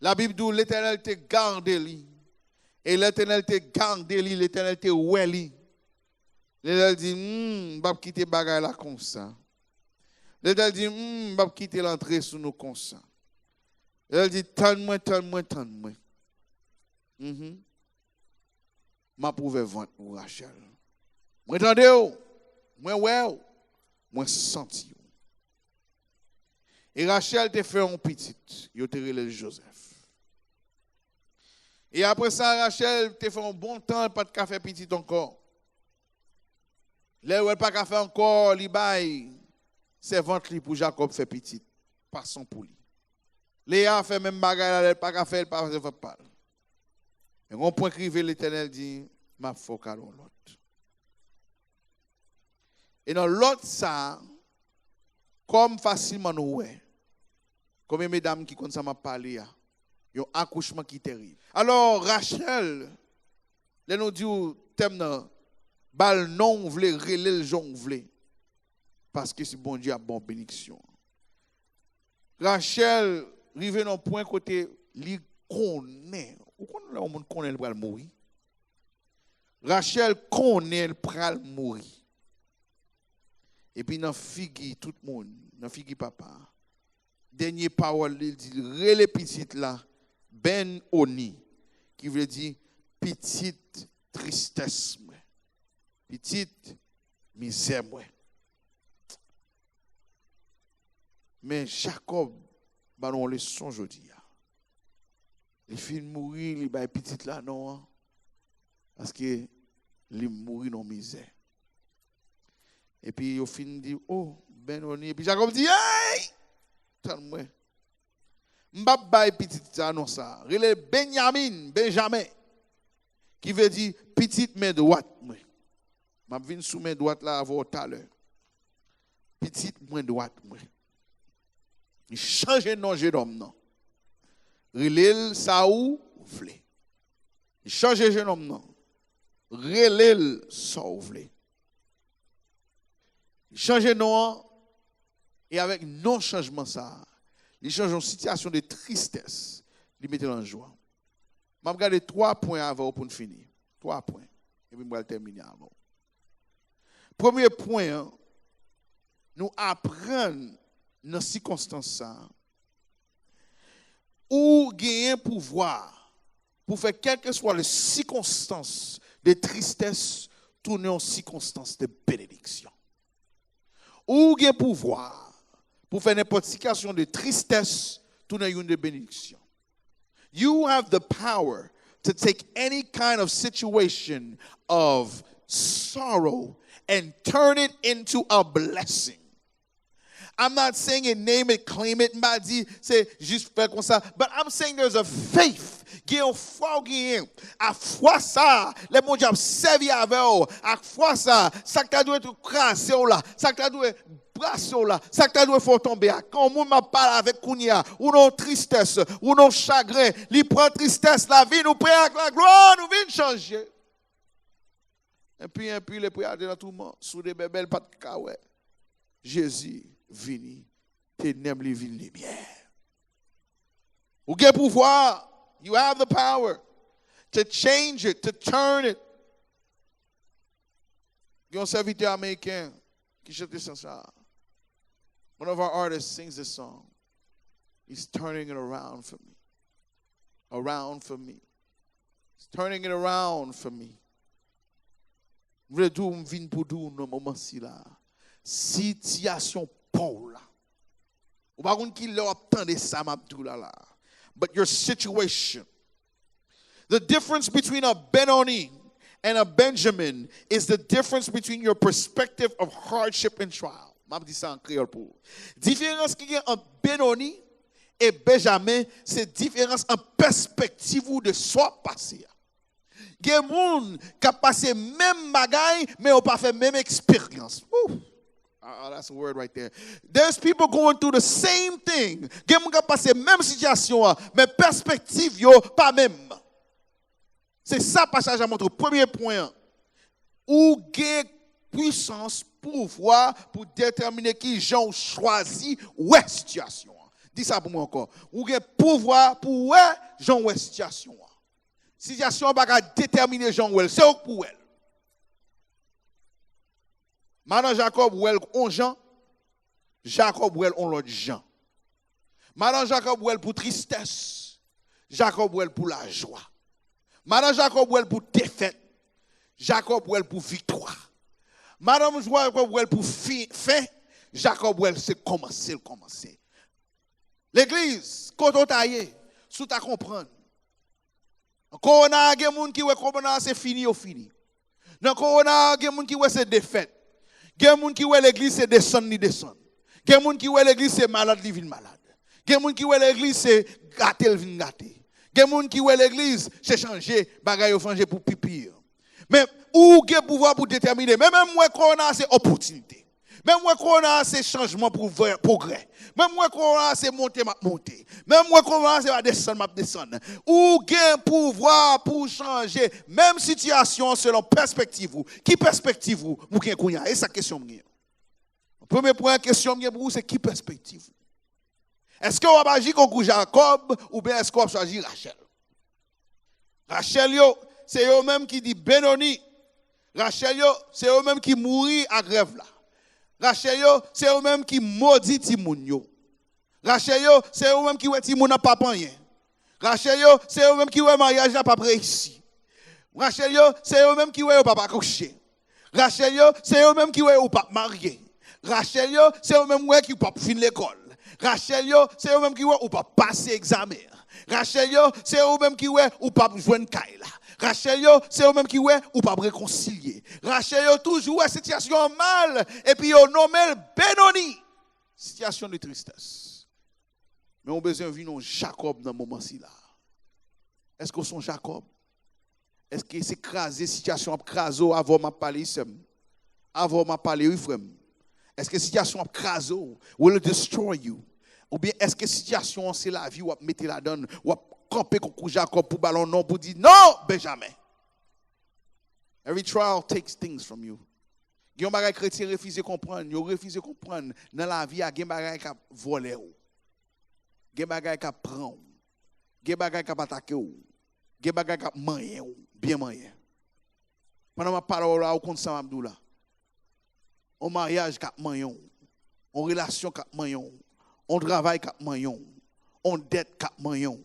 La Bible dit l'Éternel te garde lui. Et l'Éternel te garde lui, l'Éternel te oué lui. L'Éternel dit, pas quitter bagaille là comme ça. L'Éternel dit, pas quitter l'entrée sous nous comme ça. Elle dit, tente-moi. Ma prouvé vente ou Rachel. Moi entendez, moi ouais, moi senti. Et Rachel te fait un petit, il te relève Joseph. Et après ça, Rachel te fait un bon temps, pas de café petit encore. Là où elle pas café encore, li bail, c'est ventre pour Jacob fait petit, passons pour lui. Léa fait même bagarre, elle pas café, elle pas fait pas. Et on point crivé l'Éternel dit, m'a faut calon l'autre. Et dans l'autre ça, comme facilement nous ouais. Comme mesdames qui commencent à m'a parler, il y a un accouchement qui est terrible. Alors Rachel, les nous dit thème bal non vle relé le jon vle parce que c'est bon Dieu a bonne bénédiction. Rachel rive dans point côté li connaît ou connaît le monde connaît le pral mourir. Rachel connaît le pral mourir. Et puis dans figi tout le monde, dans figi papa. Dernière parole il dit relé petite là Ben Oni qui veut dire petite tristesse. Petite misère. Mais Jacob, on le son aujourd'hui. Il finit de mourir, il va petite là, non. Parce que il mourit dans la misère. Et puis il finit de dire, oh, Ben-Oni. Et puis Jacob dit, hey! Tellement. M'baba petite ça, non ça. Il est Benjamin, qui veut dire petite main droite. Je viens sous main droite là avant tout à l'heure. Petite main droite. Il change de nom jeune non. Relève ça ou vle. Il change de jeune homme non. Relève ça ou vle. Il change de nom et avec non changement ça, il change en situation de tristesse, il met en joie. Je vais regarder 3 points avant pour finir. 3 points. Et puis je vais terminer avant. Premier point, nous apprenons dans ces circonstances où gagner un pouvoir pour faire quelle que soit les circonstances de tristesse tourner en circonstances de bénédiction. Où gagner pouvoir pour faire n'importe quelle situation de tristesse tourner en une bénédiction. You have the power to take any kind of situation of sorrow and turn it into a blessing. I'm not saying it, name it, claim it, c'est juste faire comme ça. But I'm saying there's a faith. Qui est foi qui à foi ça, les mon Dieu servi avec eux. À foi ça, ça que doit être crassé là, ça que doit brasser là, ça que doit faire tomber. Quand on m'a parlé avec Kounia, ou non tristesse, ou non chagrin, il prend tristesse la vie nous prie avec la gloire, nous vient changer. Et puis les prières de tout le monde, sous des belles pas de caouet. Jésus vini, ténèbres les villes les bières. Vous avez pouvoir, you have the power to change it, to turn it. Il y a un serviteur américain qui chante ça. One of our artists sings this song. He's turning it around for me. Around for me. He's turning it around for me. Je veux dire, je viens pour dire, dans moment-ci là. Situation pauvre là. Ou pas qu'on qui l'a attendé ça m'abdoula là. But your situation. The difference between a Benoni and a Benjamin is the difference between your perspective of hardship and trial. M'a dit ça en créole pour. Différence qu'il y a en Benoni et Benjamin, c'est différence en perspective de soi passé. Il y a des gens qui ont passé même bagaille mais n'ont pas fait même expérience. Oh, that's a word right there. There's people going through the same thing. Gen moun ka passe même situation, mais perspective yo pas même. C'est ça passage à montre. Premier point. Ou gen puissance, pouvoir pour déterminer qui j'en choisi ou situation. Dis ça pour moi encore. Ou gen pouvoir pour ouais j'en ouais situation. Situation pas déterminer j'en ouais, c'est pour elle. Madame Jacob ouel on Jean, Jacob ouel on l'autre Jean. Madame Jacob ouel pour tristesse, Jacob ouel pour la joie. Madame Jacob ouel pour défaite, Jacob ouel pour victoire. Madame Jacob ouel pour fin, Jacob ouel c'est commencer. L'église, quand on taille, sous ta comprendre. Corona, il y a des gens qui voient corona, c'est fini ou fini. Dans corona, il y a des gens qui voient c'est défaite. Il y a des gens qui voient l'église, c'est descendre ni descendre. Il y a des gens qui voient l'église, c'est malade, li vin malade. Il y a des gens qui voient l'église, c'est gâté, li vin gâté. Il y a des gens qui voient l'église, c'est changer, bagaille ou changer pour pire. Mais où il y a pouvoir pour déterminer, même moi, corona, c'est opportunité. Même moi, corona, c'est changement pour progrès. Même moi, corona, c'est monter, monter. Même moi, corona, c'est descendre, descendre. Ou gain pouvoir pour changer, même situation selon perspective. Qui perspective vous gain kounya? Et ça question m'gien. Premier point question m'gien pour vous c'est qui perspective? Est-ce que vous avez agi comme Jacob ou bien est-ce que vous avez choisi Rachel? Rachel yo, c'est eux même qui dit Benoni. Rachel yo, c'est eux même qui mourit à grève là. Rachel yo, c'est eux-mêmes qui maudit Timoun yo. Rachel yo, c'est eux-mêmes qui ouais Timoun n'a pas rien. Rachel yo, c'est eux-mêmes qui ouais mariage n'a pas réussi. Rachel yo, c'est eux-mêmes qui ouais pas coucher. Rachel yo, c'est eux-mêmes qui ouais ou pas marié. Rachel yo, c'est eux-mêmes ouais qui pas finir l'école. Rachel yo, c'est eux-mêmes qui ouais ou pas passer examen. Rachel yo, c'est eux-mêmes qui ouais ou pas joindre Kaila. Rachel yo, c'est eux-mêmes qui ouais ou pas réconcilier. Rachel yo toujours ouais situation mal et puis yo nommé Benoni. Situation de tristesse. Mais on besoin de vivre Jacob dans ce moment-ci là. Est-ce qu'on sont Jacob? Est-ce que c'est crasé situation craso avant m'a parler avant m'a parler oui frère? Est-ce que situation craso will destroy you? Ou bien est-ce que situation c'est la vie ou mettre la donne ou camper comme Jacob pour ballon non pour dire non Benjamin. Every trial takes things from you. Yon bagay chrétien refuse comprendre, yon refuse comprendre dans la vie a gen bagay qui voler ou. Gen bagay qui prend. Gen bagay qui attaquer ou. Gen bagay qui manger ou, bien manger. Pendant ma parole là au compte ça Abdoula. On mariage qui manger ou. On relation qui manger ou. On travail qui manger ou. On dette qui manger ou.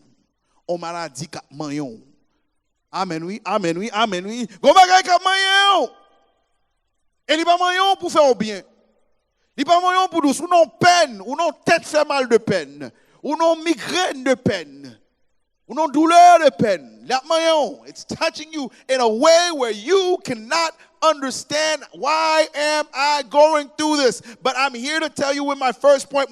On maladie qui manger ou. Amen oui, amen oui, amen oui. Gon bagay qui manger ou. Et il pas moyen pour faire au bien. Il pas moyen pour douce. Ou non peine, ou non tête fait mal de peine, ou non migraine de peine, ou non douleur de peine. That moyen, it's touching you in a way where you cannot understand why am I going through this. But I'm here to tell you with my first point,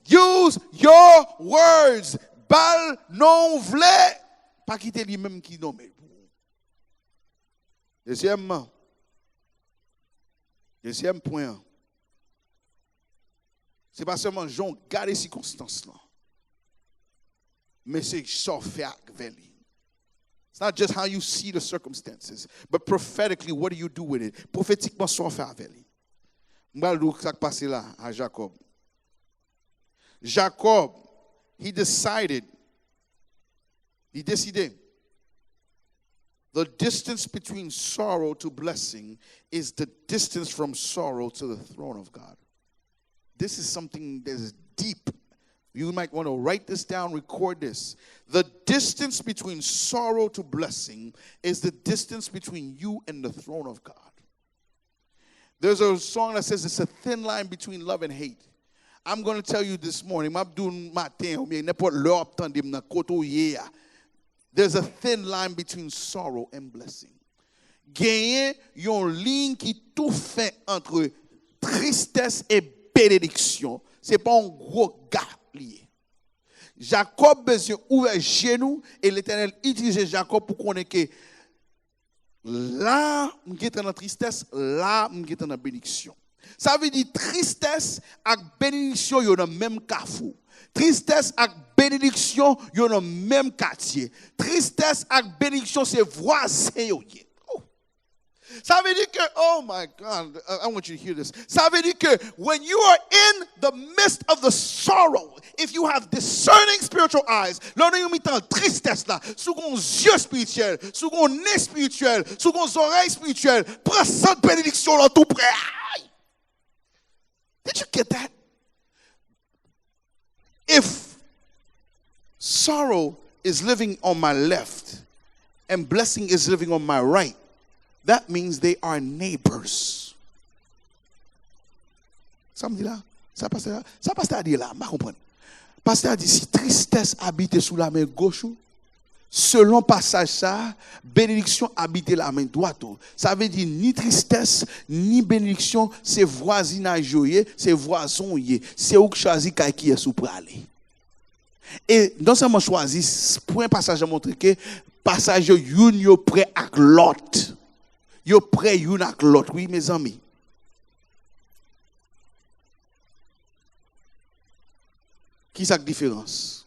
use your words. Bal non vle. Pas quitter lui-même qui nomme. Deuxièmement, deuxième point, c'est pas seulement Jean garde les circonstances là, mais c'est ça fait avec lui. It's not just how you see the circumstances, but prophetically, what do you do with it? Prophétiquement, ça fait avec lui. M'balou ça passe là à Jacob. Jacob, he décidé. The distance between sorrow to blessing is the distance from sorrow to the throne of God. This is something that is deep. You might want to write this down, record this. The distance between sorrow to blessing is the distance between you and the throne of God. There's a song that says it's a thin line between love and hate. I'm going to tell you this morning, there's a thin line between sorrow and blessing. Gagner yon ligne qui tout fait entre tristesse et bénédiction. C'est pas un gros gap lié. Jacob besoin ouvert genou et l'Éternel utilise Jacob pour connaître que là, m'gèt dans tristesse, là, m'gèt dans bénédiction. Ça veut dire tristesse et bénédiction yon dans même carrefour. Tristesse et bénédiction, yon dans même quartier. Tristesse et bénédiction, c'est voisin. Oh. Ça veut dire que, oh my God, I want you to hear this. Ça veut dire que when you are in the midst of the sorrow, if you have discerning spiritual eyes, l'on yon mitan tristesse là, sous ton yeux spirituel, sous ton nez spirituel, sous ton oreille spirituelle, prends cette bénédiction là tout près. Did you get that? If sorrow is living on my left and blessing is living on my right, that means they are neighbors. Ça me dit là? Ça passe à dire là, je comprends. Pasteur a dit, si tristesse habite sous la main gauche, selon passage ça, bénédiction habite la main droite. Ça veut dire ni tristesse, ni bénédiction, c'est voisinage, c'est voisin, c'est où que choisi qui est sous pour aller. Et non seulement choisi, pour un passage à montrer que passage yon prêt à l'autre. Yo prêt yon à l'autre, oui mes amis. Qui est la différence?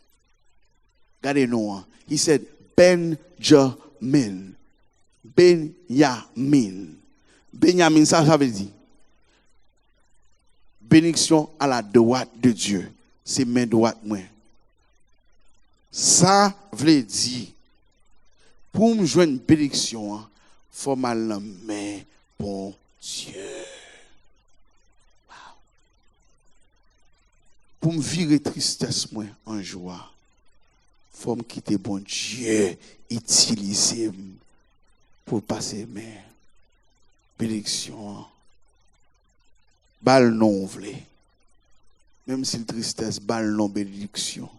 Regardez-nous. He said, Benjamin. Benjamin. Benjamin, ça veut dire bénédiction à la droite de Dieu. C'est main droite, moi. Ça veut dire, pour me joindre une bénédiction, il faut mal la main pour Dieu. Pour me virer tristesse moi en joie, faut me quitter bon Dieu, utiliser pour passer mes bénédictions. Bal non vle. Même si tristesse, bal non bénédiction.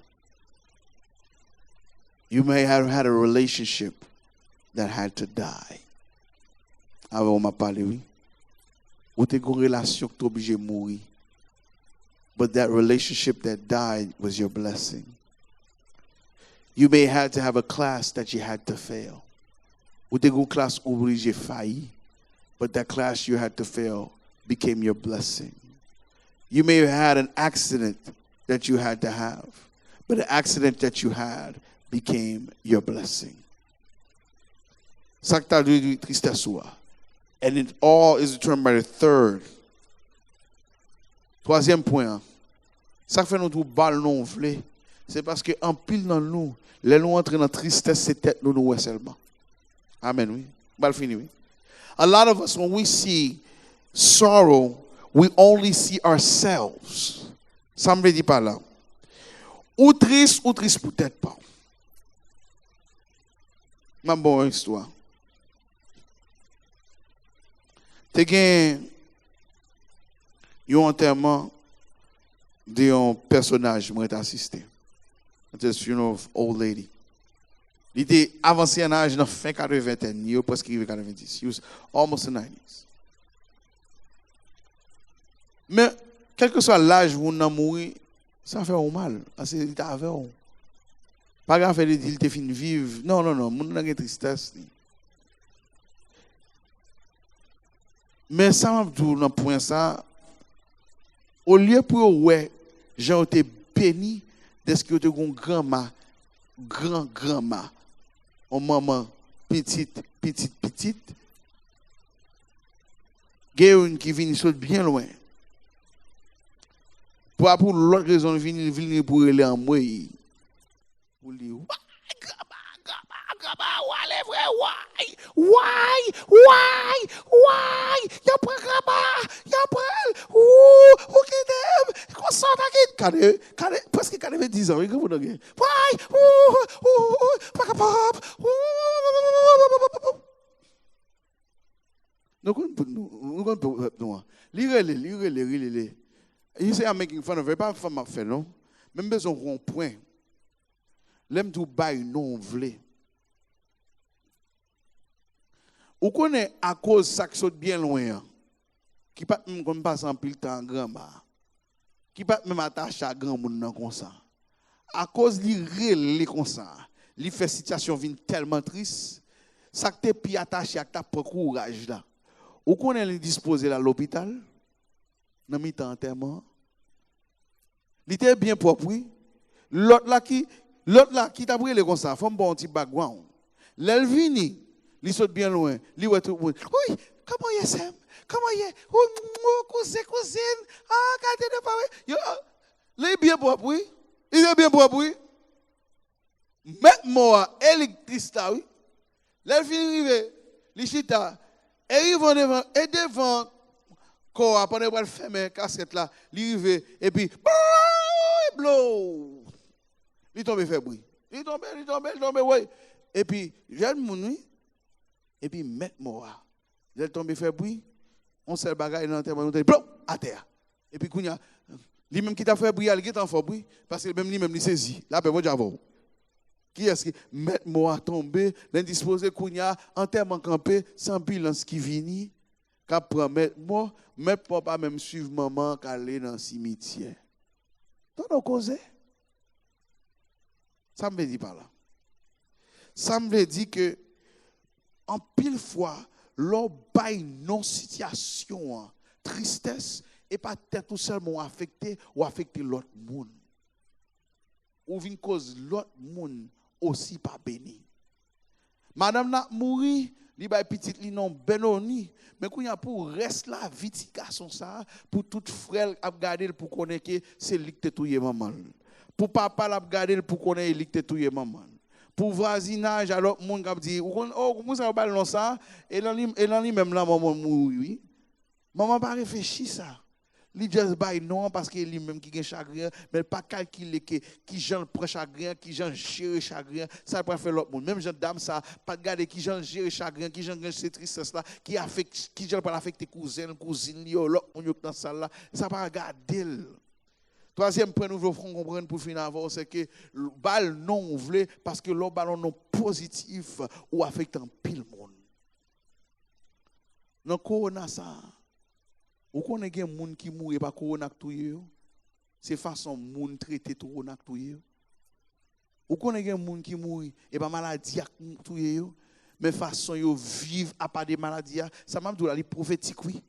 You may have had a relationship that had to die. Avant on m'a parlé, oui. Ou t'es une relation que t'es obligé de mourir. But that relationship that died was your blessing. You may have to have a class that you had to fail. Ou t'es une classe obligée failli. But that class you had to fail became your blessing. You may have had an accident that you had to have. But the accident that you had became your blessing. Ça que t'as dit tristesse. And it all is determined by the third. Troisième point. Ça fait nous tout bal non vle. C'est parce que en pile dans nous, les nous entrer dans tristesse, c'est tête nous seulement. Amen, oui. Bal fini, oui. A lot of us, when we see sorrow, we only see ourselves. Ça me dit pas là. Ou triste peut-être pas. Ma bonne histoire. Te gen yon enterrement de un personnage moi assisté. It's a funeral of old lady. Il était avancé en âge dans fin 80, il est presque arrivé 90. He was almost in 90s. Mais quel que soit l'âge où on a mouru, ça fait un mal parce qu'il était avec on. Pas grave il était fini vivre. Non, mon n'a pas tristesse. Mais ça m'a dit dans point ça au lieu pour ouais, j'ai été béni de ce que tu as grand-grand-ma, en maman petite, Guérin qui vient saute bien loin. Pour l'autre raison, venir pour aller en moi. Pour lui, why? Y'a pas graba, y'a pas, who get them? Qu'on sort again? Parce que quand il avait 10 ans, il comprend again. Why? Papa pop. Nous, lire. You say I'm making fun of her, pas femme fait non. Même besoin rond-point. L'aime tout bail non vle. Ou connaît à cause ça qui saute bien loin, qui pas même comme passe en pile temps grand-mère, qui pas même attaché à grand monde comme ça. À cause li relé comme ça, li fait situation vient tellement triste, ça que t'es pi attaché à ta courage là. Ou connaît li disposé à l'hôpital, dans mi-temps enterrement. Il était bien propre, oui. L'autre là qui t'a brûlé comme ça, faut bon petit background. L'elvini, il saute bien loin. Lui ouais tout le monde. Oui, comment y est Sam? Comment y est? Cousine. Ah, regardez de pas. Yo, il est bien propre, oui. Il est bien propre, oui. Mets-moi électricité, oui. L'elvini arrive, les chita, et devant corps pendant qu'il ferme casquette là, il arrive et puis blow. Il tombe fait bruit. Il tombe ouais. Et puis jeune moun oui. Et puis mets-moi. Il tombe fait bruit. On seul bagaille dans terre, on blow à terre. Et puis kounya Lui-même qui t'a fait briller, il est en fort bruit. Parce que même lui-même, il saisit. Là, ben, moi, j'avoue. Qui est-ce qui met moi à tomber, l'indisposé Kounia, enterrement campé, sans bilan qui vient, qu'à promettre moi, mais pas même suivre maman qu'à aller dans le cimetière. T'en as causé? Ça me veut dire par là. Ça me veut dire que, en pile fois, l'on baille non situation, tristesse, et pas tout seulement affecté ou affecter l'autre monde. Ou vient cause l'autre monde aussi pas béni. Madame n'a mouri, li bay petite li non benoni, mais quand y a pour reste la vie ti garçon ça pour tout frère a garder pour connaître que c'est lui qui touyer maman. Pour papa l'a garder pour connaître lui qui touyer maman. Pour voisinage alors monde qui dit oh comment ça va non ça et là même là maman mouri. Maman pas réfléchi ça. Li just bay non parce que lui même qui gagne chagrin mais pas calculer que qui gens prend chagrin qui gens gère chagrin ça pas faire l'autre monde même gens dame ça pas regarder qui gens gère chagrin qui gens gagne cette tristesse là qui affecte qui gens pas affecter cousine yo l'autre monde dans salle là ça pas regarder. Troisième point nous voulons comprendre pour finir avant c'est que bal non voulait parce que le ballon non positif ou affectant pile monde. Dans corona ça ou connaît des gens qui mourent par corona touye c'est façon moun traiter corona touye ou connaît des gens qui mourent et par maladie touye mais façon yo vivre à part des maladies ça m'a dit la prophétique oui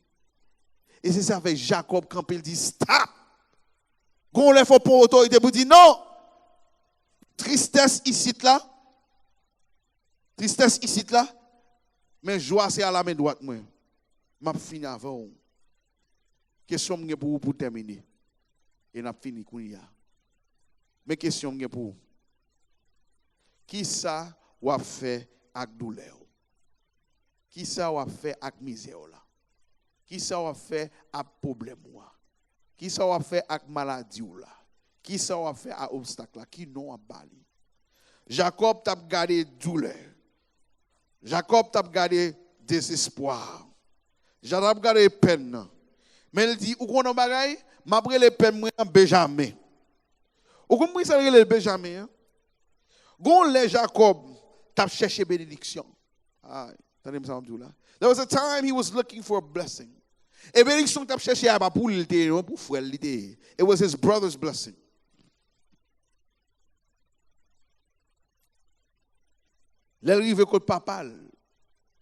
et c'est ça avec Jacob quand il dit stop gon le faut pour autorité pour dire non tristesse ici là mais joie c'est à la main droite moi m'a fini avant. Question pour terminer. Et n'a fini kounya. Mais question pour qui ça ou a fait avec douleur? Qui ça ou a fait avec misère là? Qui ça ou a fait avec problème là? Qui ça ou a fait avec maladie là? Qui ça ou a fait avec obstacle là? Qui non a bali? Jacob t'a gardé douleur. Jacob t'a gardé désespoir. Jacob t'a gardé peine. Mais il dit, ou qu'on a bagaille, m'après les peines, moi, Benjamin. Ou comment ça le Benjamin? Gon les Jacob, t'a cherché bénédiction. Ah, attendez, ça me là. There was a time he was looking for a blessing. Et bénédiction t'a cherché à pas pour l'ité, non pour frère l'ité. It was his brother's blessing. L'arrivé que papa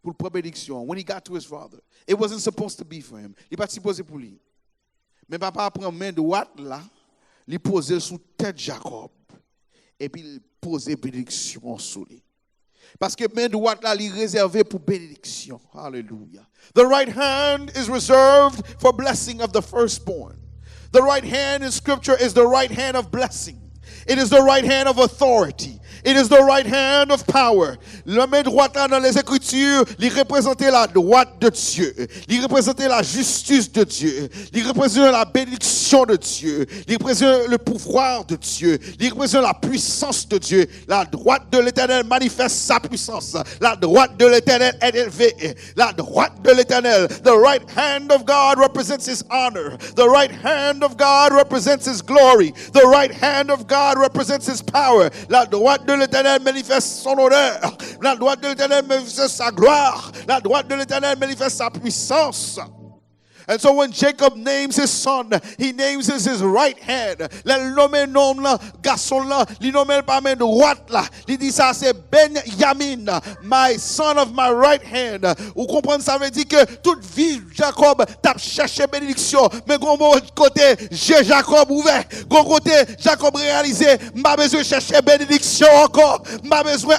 pour la bénédiction. When he got to his father, it wasn't supposed to be for him. Il pas supposé pour lui. Mais papa prend main droite là, il pose sous tête Jacob et puis il pose bénédiction sur lui. Parce que main droite là, il est réservé pour bénédiction. Hallelujah. The right hand is reserved for blessing of the firstborn. The right hand in scripture is the right hand of blessing. It is the right hand of authority. It is the right hand of power. La main droite là dans les Écritures, il représentait la droite de Dieu. Il représentait la justice de Dieu. Il représentait la bénédiction de Dieu. Il représentait le pouvoir de Dieu. Il représentait la puissance de Dieu. La droite de l'Éternel manifeste sa puissance. La droite de l'Éternel est élevée. La droite de l'Éternel. The right hand of God represents his honor. The right hand of God represents his glory. The right hand of God represents his power. La droite de l'Éternel manifeste son honneur. La droite de l'Éternel manifeste sa gloire. La droite de l'Éternel manifeste sa puissance. And so when Jacob names his son, he names his right hand. Le nomme nom là, garçon là, il nomme pas main droite là. Il dit ça c'est Benjamin, my son of my right hand. Vous comprenez ça veut dire que toute vie Jacob t'a cherché bénédiction, mais gon côté j'ai Jacob ouvert, gon côté Jacob réalisé, m'a besoin chercher bénédiction encore, m'a besoin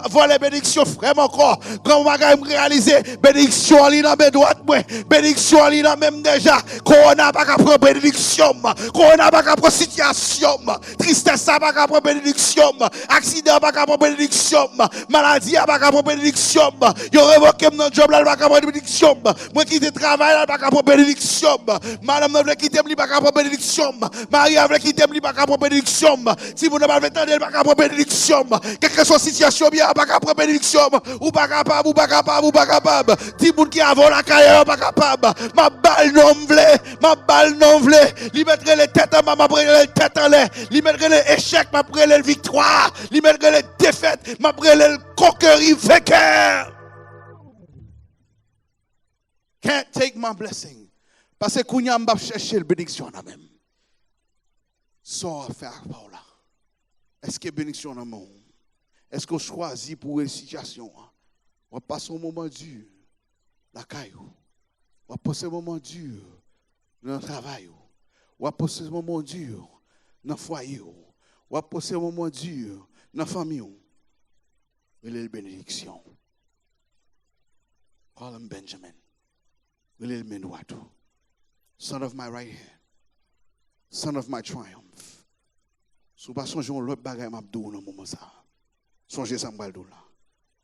voler bénédiction vraiment encore. Quand m'a réaliser bénédiction ali dans main droite moi, bénédiction ali dans même déjà corona pas qu'à prendre bénédiction, corona pas qu'à prendre situation, tristesse pas qu'à prendre bénédiction, accident pas qu'à prendre bénédiction, maladie pas qu'à prendre bénédiction, yo révoqué mon job là pas qu'à prendre bénédiction, moi qui te travaille là pas qu'à prendre bénédiction, madame veut quitter me pas qu'à prendre bénédiction, Marie veut quitter me pas qu'à prendre bénédiction, si vous ne pas attendre pas qu'à prendre bénédiction, quelle que soit situation bien pas qu'à prendre bénédiction, ou pas capable, dis moun qui a volé la carrière pas capable. ma balle non vle, ma balle non vle, li mettre les têtes en bas, ma brûler les têtes en l'air, li mettre les échecs, ma brûler les victoires, li mettre les défaites, ma brûler les conquérir vainqueur. Can't take my blessing. Parce que kounya m'ba chercher le bénédiction en même. Ça faire par là. Est-ce que bénédiction en même? Est-ce qu'on choisit pour une situation? On passe un moment dur, la caillou. On passe un moment dur dans le travail. On passe un moment dur dans le foyer. On passe un moment dur dans la famille. Il est la bénédiction. Call him Benjamin. Il est le Menuatu. Son of my right hand. Son of my triumph. Si vous ne songez pas l'autre bagaille m'abdou dans le moment ça. Songez ça m'baldou là.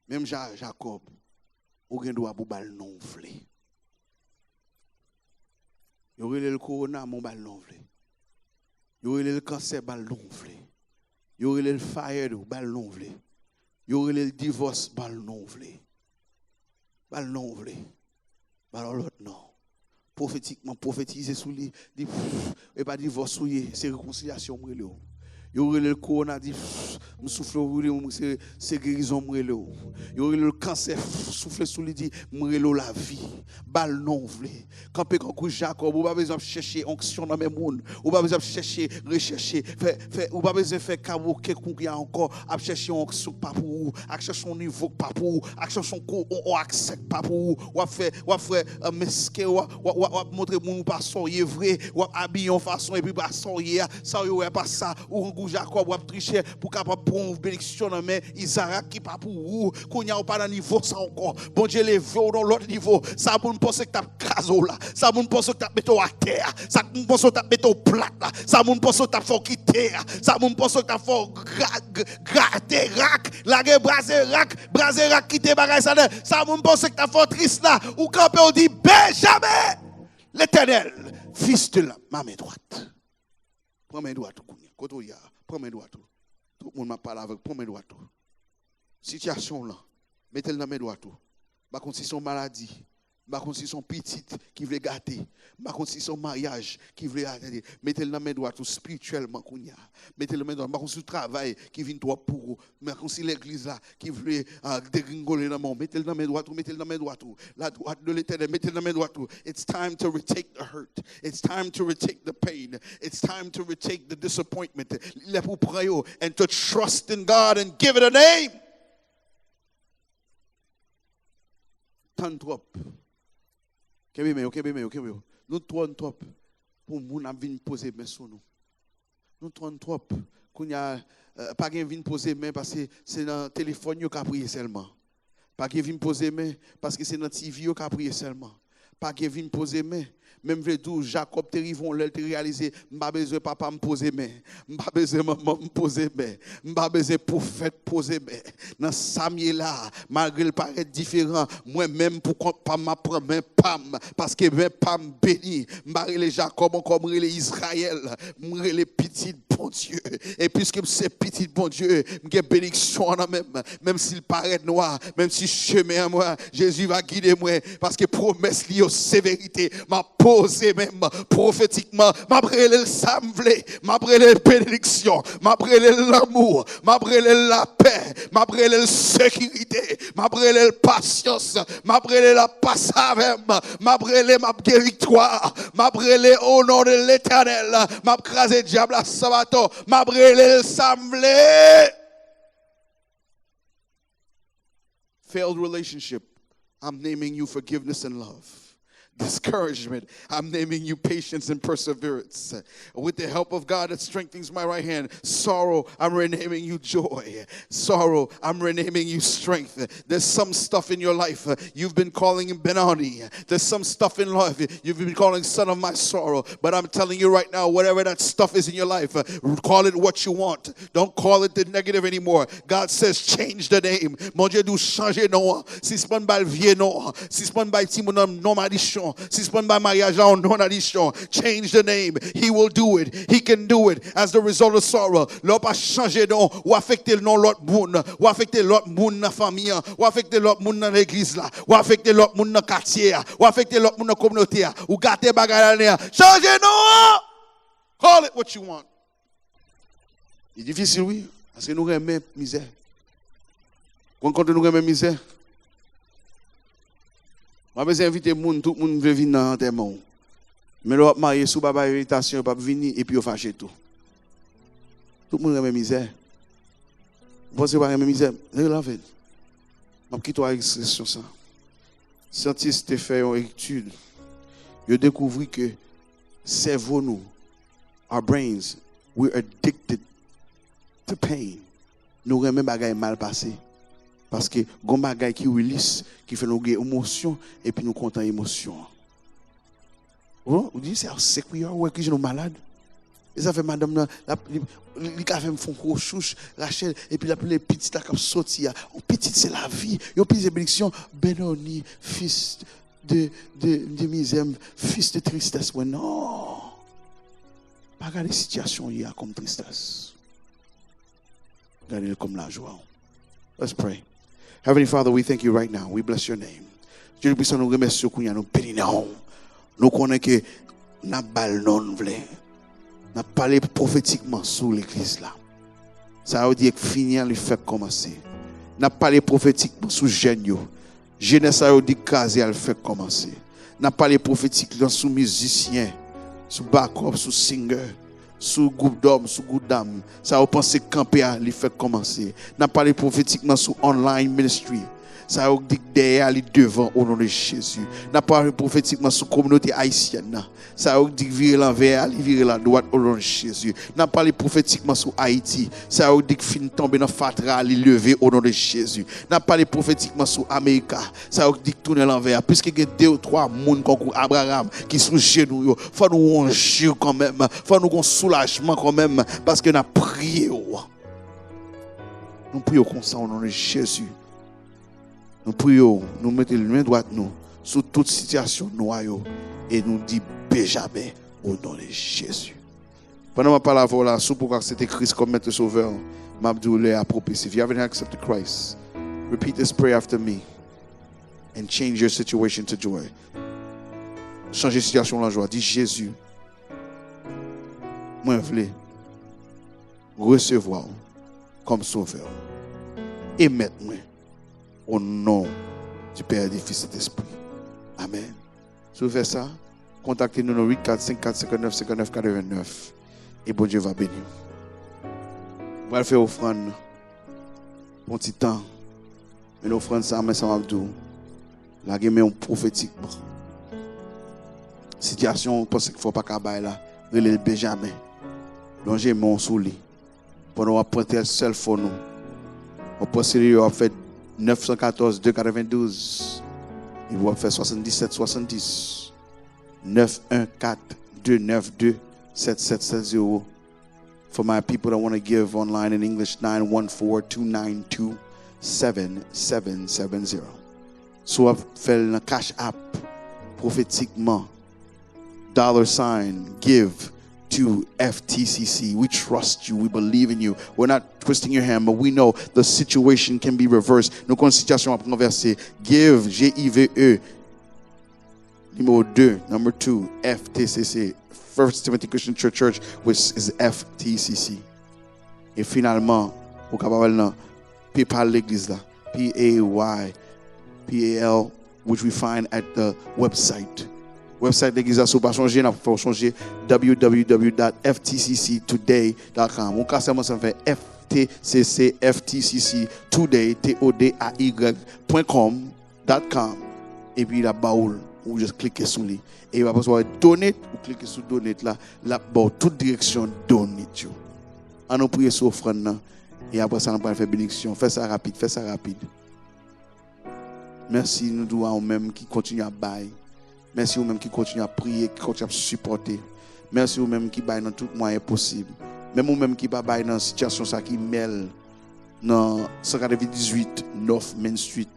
Même Jacob, ou gen doit bal non vle. Yo relè le corona mon bal non vle. Yo relè le cancer bal non vle. Yo relè le fire bal non vle. Yo relè le divorce bal non vle. Bal non vle. Bal l'autre non. Prophétiquement prophétiser sous lui dit et pas divorce sous lui, c'est réconciliation m'rele. Yo relè le corona dit me souffle roule c'est guérison m'rele. Yo relè le cancer souffle sous lui dit m'rele la vie. Bal non vle. Campé comme Jacob, ou pas besoin chercher onction dans mes monde, ou pas besoin chercher rechercher fait ou pas besoin faire cabou quelqu'un a encore à chercher onction pas pour vous, à chercher son niveau pas pour vous, à chercher son corps on accepte pas pour vous, ou faire mesque ou montrer mon pas soyez vrai, ou habiller en façon et puis pas soyez ça yo pas ça ou Jacob ou tricher pour capable prendre bénédiction dans mais Isaac qui pas pour vous, qu'on y a pas dans niveau ça encore. Bon Dieu levé dans l'autre niveau, ça pour nous penser que t'as caso là, ça pour nous penser que t'as mettre à terre, ça pour nous penser que t'as mettre au plat là, ça pour nous penser que t'as faut quitter, ça pour nous penser que t'as faut gratter rack, la braser rack quitter bagage ça pour nous penser que t'as faut triste là, ou camper on dit Benjamin l'Éternel, fils de ma main droite. Prends main droite tout ya, prends main droite tout. Tout le monde m'a parlé avec prends main droite tout. Situation là, mettez-le dans main droite tout. Par contre si son maladie, par contre si son petite qui veut gâter, par contre si son mariage qui veut attendre, mettez-le dans main droite tout spirituellement kounya. Mettez-le main droite, par contre si le travail qui vient toi pour, par contre si l'église là qui veut dégringoler dans mon, mettez-le dans main droite tout, mettez-le dans main droite tout. La droite de l'Éternel, mettez-le dans main droite tout. It's time to retake the hurt. It's time to retake the pain. It's time to retake the disappointment. Il pour prendre and to trust in God and give it a name. Tant trop. Nous tournons trop pour nous venir poser main sur nous. Nous tournons trop qu'on y a pas qu'un venir poser main parce que c'est dans le téléphone qui a prié seulement. Pas qu'un venir poser main parce que c'est dans TV qui a prié seulement. Pas qu'un venir poser main. Même vrai tout Jacob te rivon l'elle te réaliser m'pa besoin papa me poser main, m'pa besoin maman me poser main, m'pa besoin prophète poser main. Dans Samuel là, malgré le paraît différent, moi même pourquoi pas m'a prendre main pam parce que main pam béni, m'pa les Jacob encore les Israël, m'ré les petits bon Dieu. Et puisque c'est petit bon Dieu, m'gè bénédiction en même s'il paraît noir, même si chemin à moi, Jésus va guider moi parce que promesse liée aux sévérité, m'a posé même prophétiquement, m'a brûlé le samvlé, m'a brûlé la bénédiction, m'a brûlé l'amour, m'a brûlé la paix, m'a brûlé la sécurité, m'a brûlé la patience, m'a brûlé la passave, m'a brûlé ma victoire, m'a brûlé au nom de l'Éternel, m'a crasé diable à sabato, m'a brûlé le samvlé. Failed relationship, I'm naming you forgiveness and love. Discouragement, I'm naming you patience and perseverance. With the help of God that strengthens my right hand. Sorrow, I'm renaming you joy. Sorrow, I'm renaming you strength. There's some stuff in your life you've been calling Benoni. There's some stuff in life you've been calling son of my sorrow. But I'm telling you right now, whatever that stuff is in your life, call it what you want. Don't call it the negative anymore. God says change the name. Mon Dieu, nous changer nom. Si c'est pas un vieux nom, si c'est pas un petit nom maldition. addition. Suspend by mariage là, non addition. Change the name. He will do it. He can do it. As the result of sorrow, l'on pas changer nom, ou affecter le nom l'autre monde, ou affecter l'autre monde dans la famille, ou affecter l'autre monde dans l'église là, ou affecter l'autre monde dans le quartier, ou affecter l'autre monde dans la communauté, ou gâter bagarre là. Changez nom! Call it what you want. C'est difficile, oui, parce que nous aimons misère. Quand nous aimons misère, je vais inviter tout le monde veut venir dans l'enterrement. Mais le marié sous baba invitation, pas venir et puis on fâche tout. Tout le monde aime misère. Vous pensez pas aimer misère? C'est la vie. Je vais quitter l'expression ça. Scientifiques ont fait une étude. Ils ont découvert que cerveau nous, our brains, we're addicted to pain. Nous aimons bagaille mal passé. Parce que gon bagaille qui release, qui fait nous gagner émotion et puis nous content émotion. Vous dites c'est c'est quoi ouais que je nous malade. Et ça fait madame li ka fait me font chouche Rachel et puis la les petites là comme sortir. On petite c'est la vie. Yo plus bénédiction Benoni fils de misère, fils de tristesse. Ouais non. Pas regarder situation il y a comme tristesse. Regardez comme la joie. Let's pray. Heavenly Father, we thank you right now. We bless your name. Dieu puissant nous remercie pour nous bénir. Nous connaissons que n'a bal non vle. N'a parlé prophétiquement sur l'église là. Ça veut dire que finir le fait commencer. N'a parlé prophétiquement sur jeune yo. Jeunesse ça veut dire caser le fait commencer. N'a parlé prophétiquement sur musicien, sur backup, sur singer. Sous groupe d'hommes, sous groupe d'âmes, ça va penser camper à les faire commencer. N'a parlé prophétiquement sur online ministry. Ça va dire derrière les devant au nom de Jésus. N'a parlé prophétiquement sur communauté haïtienne. Ça va dire virer l'envers, virer la droite au nom de Jésus. N'a parlé prophétiquement sur Haïti. Ça va dire fin tomber dans fatra, les lever au nom de Jésus. N'a parlé prophétiquement sur Amérique. Ça va dire tourner l'envers. Puisque il y a 2 ou 3 monde comme Abraham qui sont genoux, faut nous onger quand même, faut nous un soulagement quand même parce que nous prions. Nous prions comme ça au nom de Jésus. Nous prions, nous mettons les mains droites nous sur toute situation noire et nous disons Benjamin au nom de Jésus. Pendant ma parole là, sous pourquoi c'était Christ comme maître sauveur, m'abdoulé approprié. If you haven't accepted Christ, repeat this prayer after me and change your situation to joy. Changer situation en joie. Dis Jésus, moi je veux recevoir comme sauveur et mettre-moi au nom du Père, du Fils et de l'Esprit. Amen. Si vous faites ça, contactez-nous au 845-459-5989 et bon Dieu va bénir. On va faire offrande pour un petit temps. Mais l'offrande, ça m'a dit, la guerre est prophétiquement. Situation, parce qu'il ne faut pas qu'à bailler là, le Benjamin. Longer mon souli. Pendant qu'on prend seul pour nous. On pense qu'il a fait 914 292. Il va faire 77 70. 914 292 7770. For my people that want to give online in English, 914 292 7770. Soit fait le cash app prophétiquement. $, give to FTCC. We trust you. We believe in you. We're not twisting your hand, but we know the situation can be reversed. Nous avons une situation à renverser. Give, G-I-V-E. Numéro 2, number 2, FTCC. First Timothy Christian Church, which is FTCC. Et finalement, au capable PayPal l'église là. P-A-Y-P-A-L, which we find at the website. Website l'église a pas changé, n'a pas changé. www.ftcctoday.com. Mon cas ça fait FTCC FTCC Today TODAY.com. Et puis la baoul ou juste cliquer sur lui et après soit donate ou cliquer sur donate là bon toute direction donate. On nous prier sur offrande et après ça on va faire bénédiction. Fais ça rapide. Merci nous devons même qui continue à bailler. Merci vous-même qui continue à prier, qui continue à supporter. Merci vous-même qui baille dans tout moyen possible. Même vous-même qui baille dans une situation ça qui mêle dans 198 North Main Street,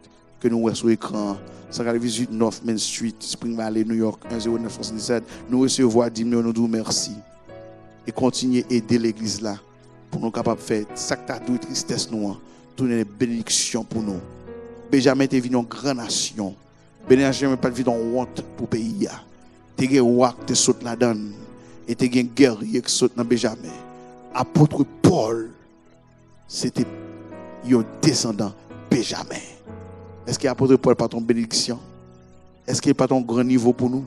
que nous voyons sur l'écran, 148 North Main Street, Spring Valley, New York, 10977, nous recevons 10 millions, nous disons merci. Et continuer à aider l'église là, pour nous capables de faire ça que tu as de tristesse nous, tourner les bénédictions pour nous. Benjamin était venu en grande nation. Benjamin pas venu en honte pour le pays. Tu as roi qui saute là-dedans. Et tu as un guerrier qui saute dans Benjamin. Apôtre Paul, c'était un descendant Benjamin. Est-ce que l'apôtre Paul n'est pas ton bénédiction? Est-ce qu'il n'est pas ton grand niveau pour nous?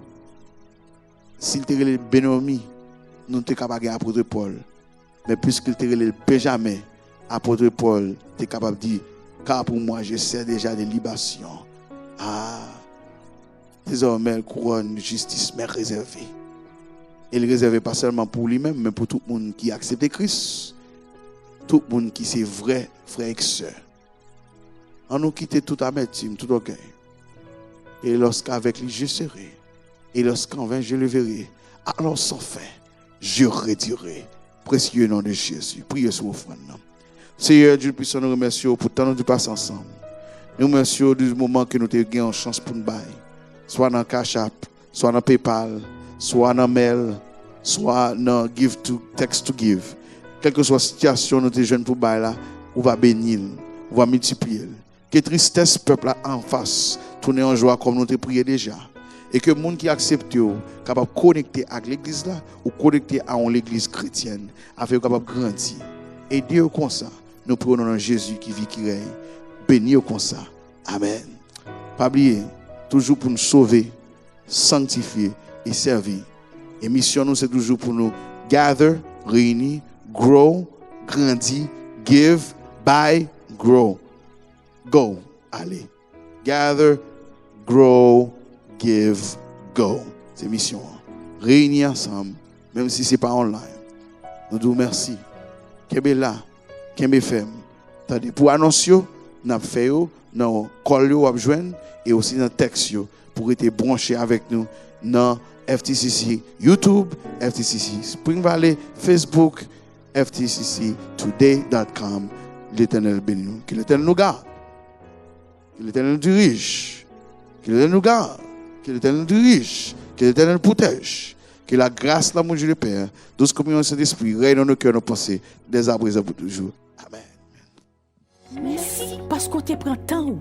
S'il était le Bénomi, nous sommes capables de apôtre Paul. Mais puisqu'il était le Benjamin, apôtre Paul, tu es capable de dire, car pour moi, je sais déjà des libations. Ah, désormais, le couronne de justice m'est réservé. Il est réservé pas seulement pour lui-même, mais pour tout le monde qui accepte Christ. Tout le monde qui c'est vrai, frère et sœur. On nous quitte tout amertume, tout orgueil. Et lorsqu'avec lui je serai, et lorsqu'en vain je le verrai, alors sans fin, je redirai. Précieux nom de Jésus. Priez sur offrande. Seigneur Dieu puissant, nous remercions pour tant de passer ensemble. Nous remercions du moment que nous avons gagné en chance pour nous bailler. Soit dans Cash App, soit dans PayPal, soit dans Mail, soit dans Give to Text to Give. Quelle que soit la situation, nous sommes jeunes pour bailler là, on va bénir, on va multiplier. Que tristesse peuple là en face, tourner en joie comme nous te prié déjà. Et que le monde qui accepte, capable de connecter avec l'église là, ou connecter à l'église chrétienne, afin capable de grandir. Et Dieu comme ça, nous prenons dans Jésus qui vit, qui règne. Béni comme ça. Amen. Pas oublier, toujours pour nous sauver, sanctifier et servir. Et mission nous, c'est toujours pour nous gather, réunir, grow, grandir, give, buy, grow. Go. Allez. Gather, grow, give, go. C'est mission. Réunir ensemble, même si ce n'est pas online. Nous disons merci. Kembe là, Kembe femme. Pour annoncer, nous avons fait, nous avons collé, et aussi dans texte pour être branché avec nous dans FTCC YouTube, FTCC Spring Valley, Facebook, FTCCtoday.com. L'Éternel bénit nous. Que l'Éternel nous garde. Que l'Éternel nous dirige. Que l'Éternel nous garde. Que l'Éternel nous dirige. Que l'Éternel nous protège. Que la grâce, l'amour du Père, douce communion de Saint-Esprit, règne dans nos cœurs, nos pensées, des arbres pour toujours. Amen. Merci parce qu'on te prend temps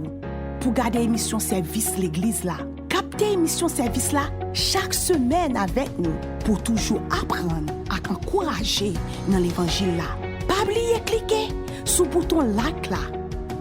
pour garder l'émission service l'église là. Capter l'émission service là chaque semaine avec nous pour toujours apprendre à encourager dans l'évangile là. Pas oublier cliquer sur le bouton like là.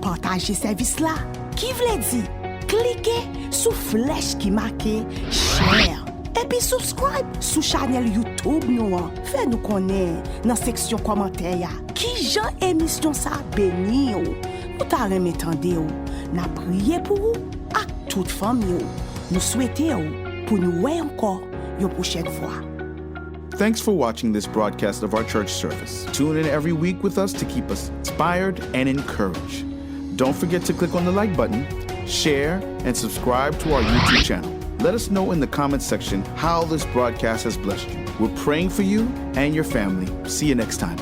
Partager service là. Qui veut dire cliquez sur flèche qui marque share. Et puis subscribe sur channel YouTube nous. Fais nous connaître dans section commentaires. Qui Jean émission ça béni ou. Nous t'arrêtons attendez ou. N'a prié pour vous à toute famille. Nous souhaitons pour nous voir encore une prochaine fois. Thanks for watching this broadcast of our church service. Tune in every week with us to keep us inspired and encouraged. Don't forget to click on the like button, share, and subscribe to our YouTube channel. Let us know in the comments section how this broadcast has blessed you. We're praying for you and your family. See you next time.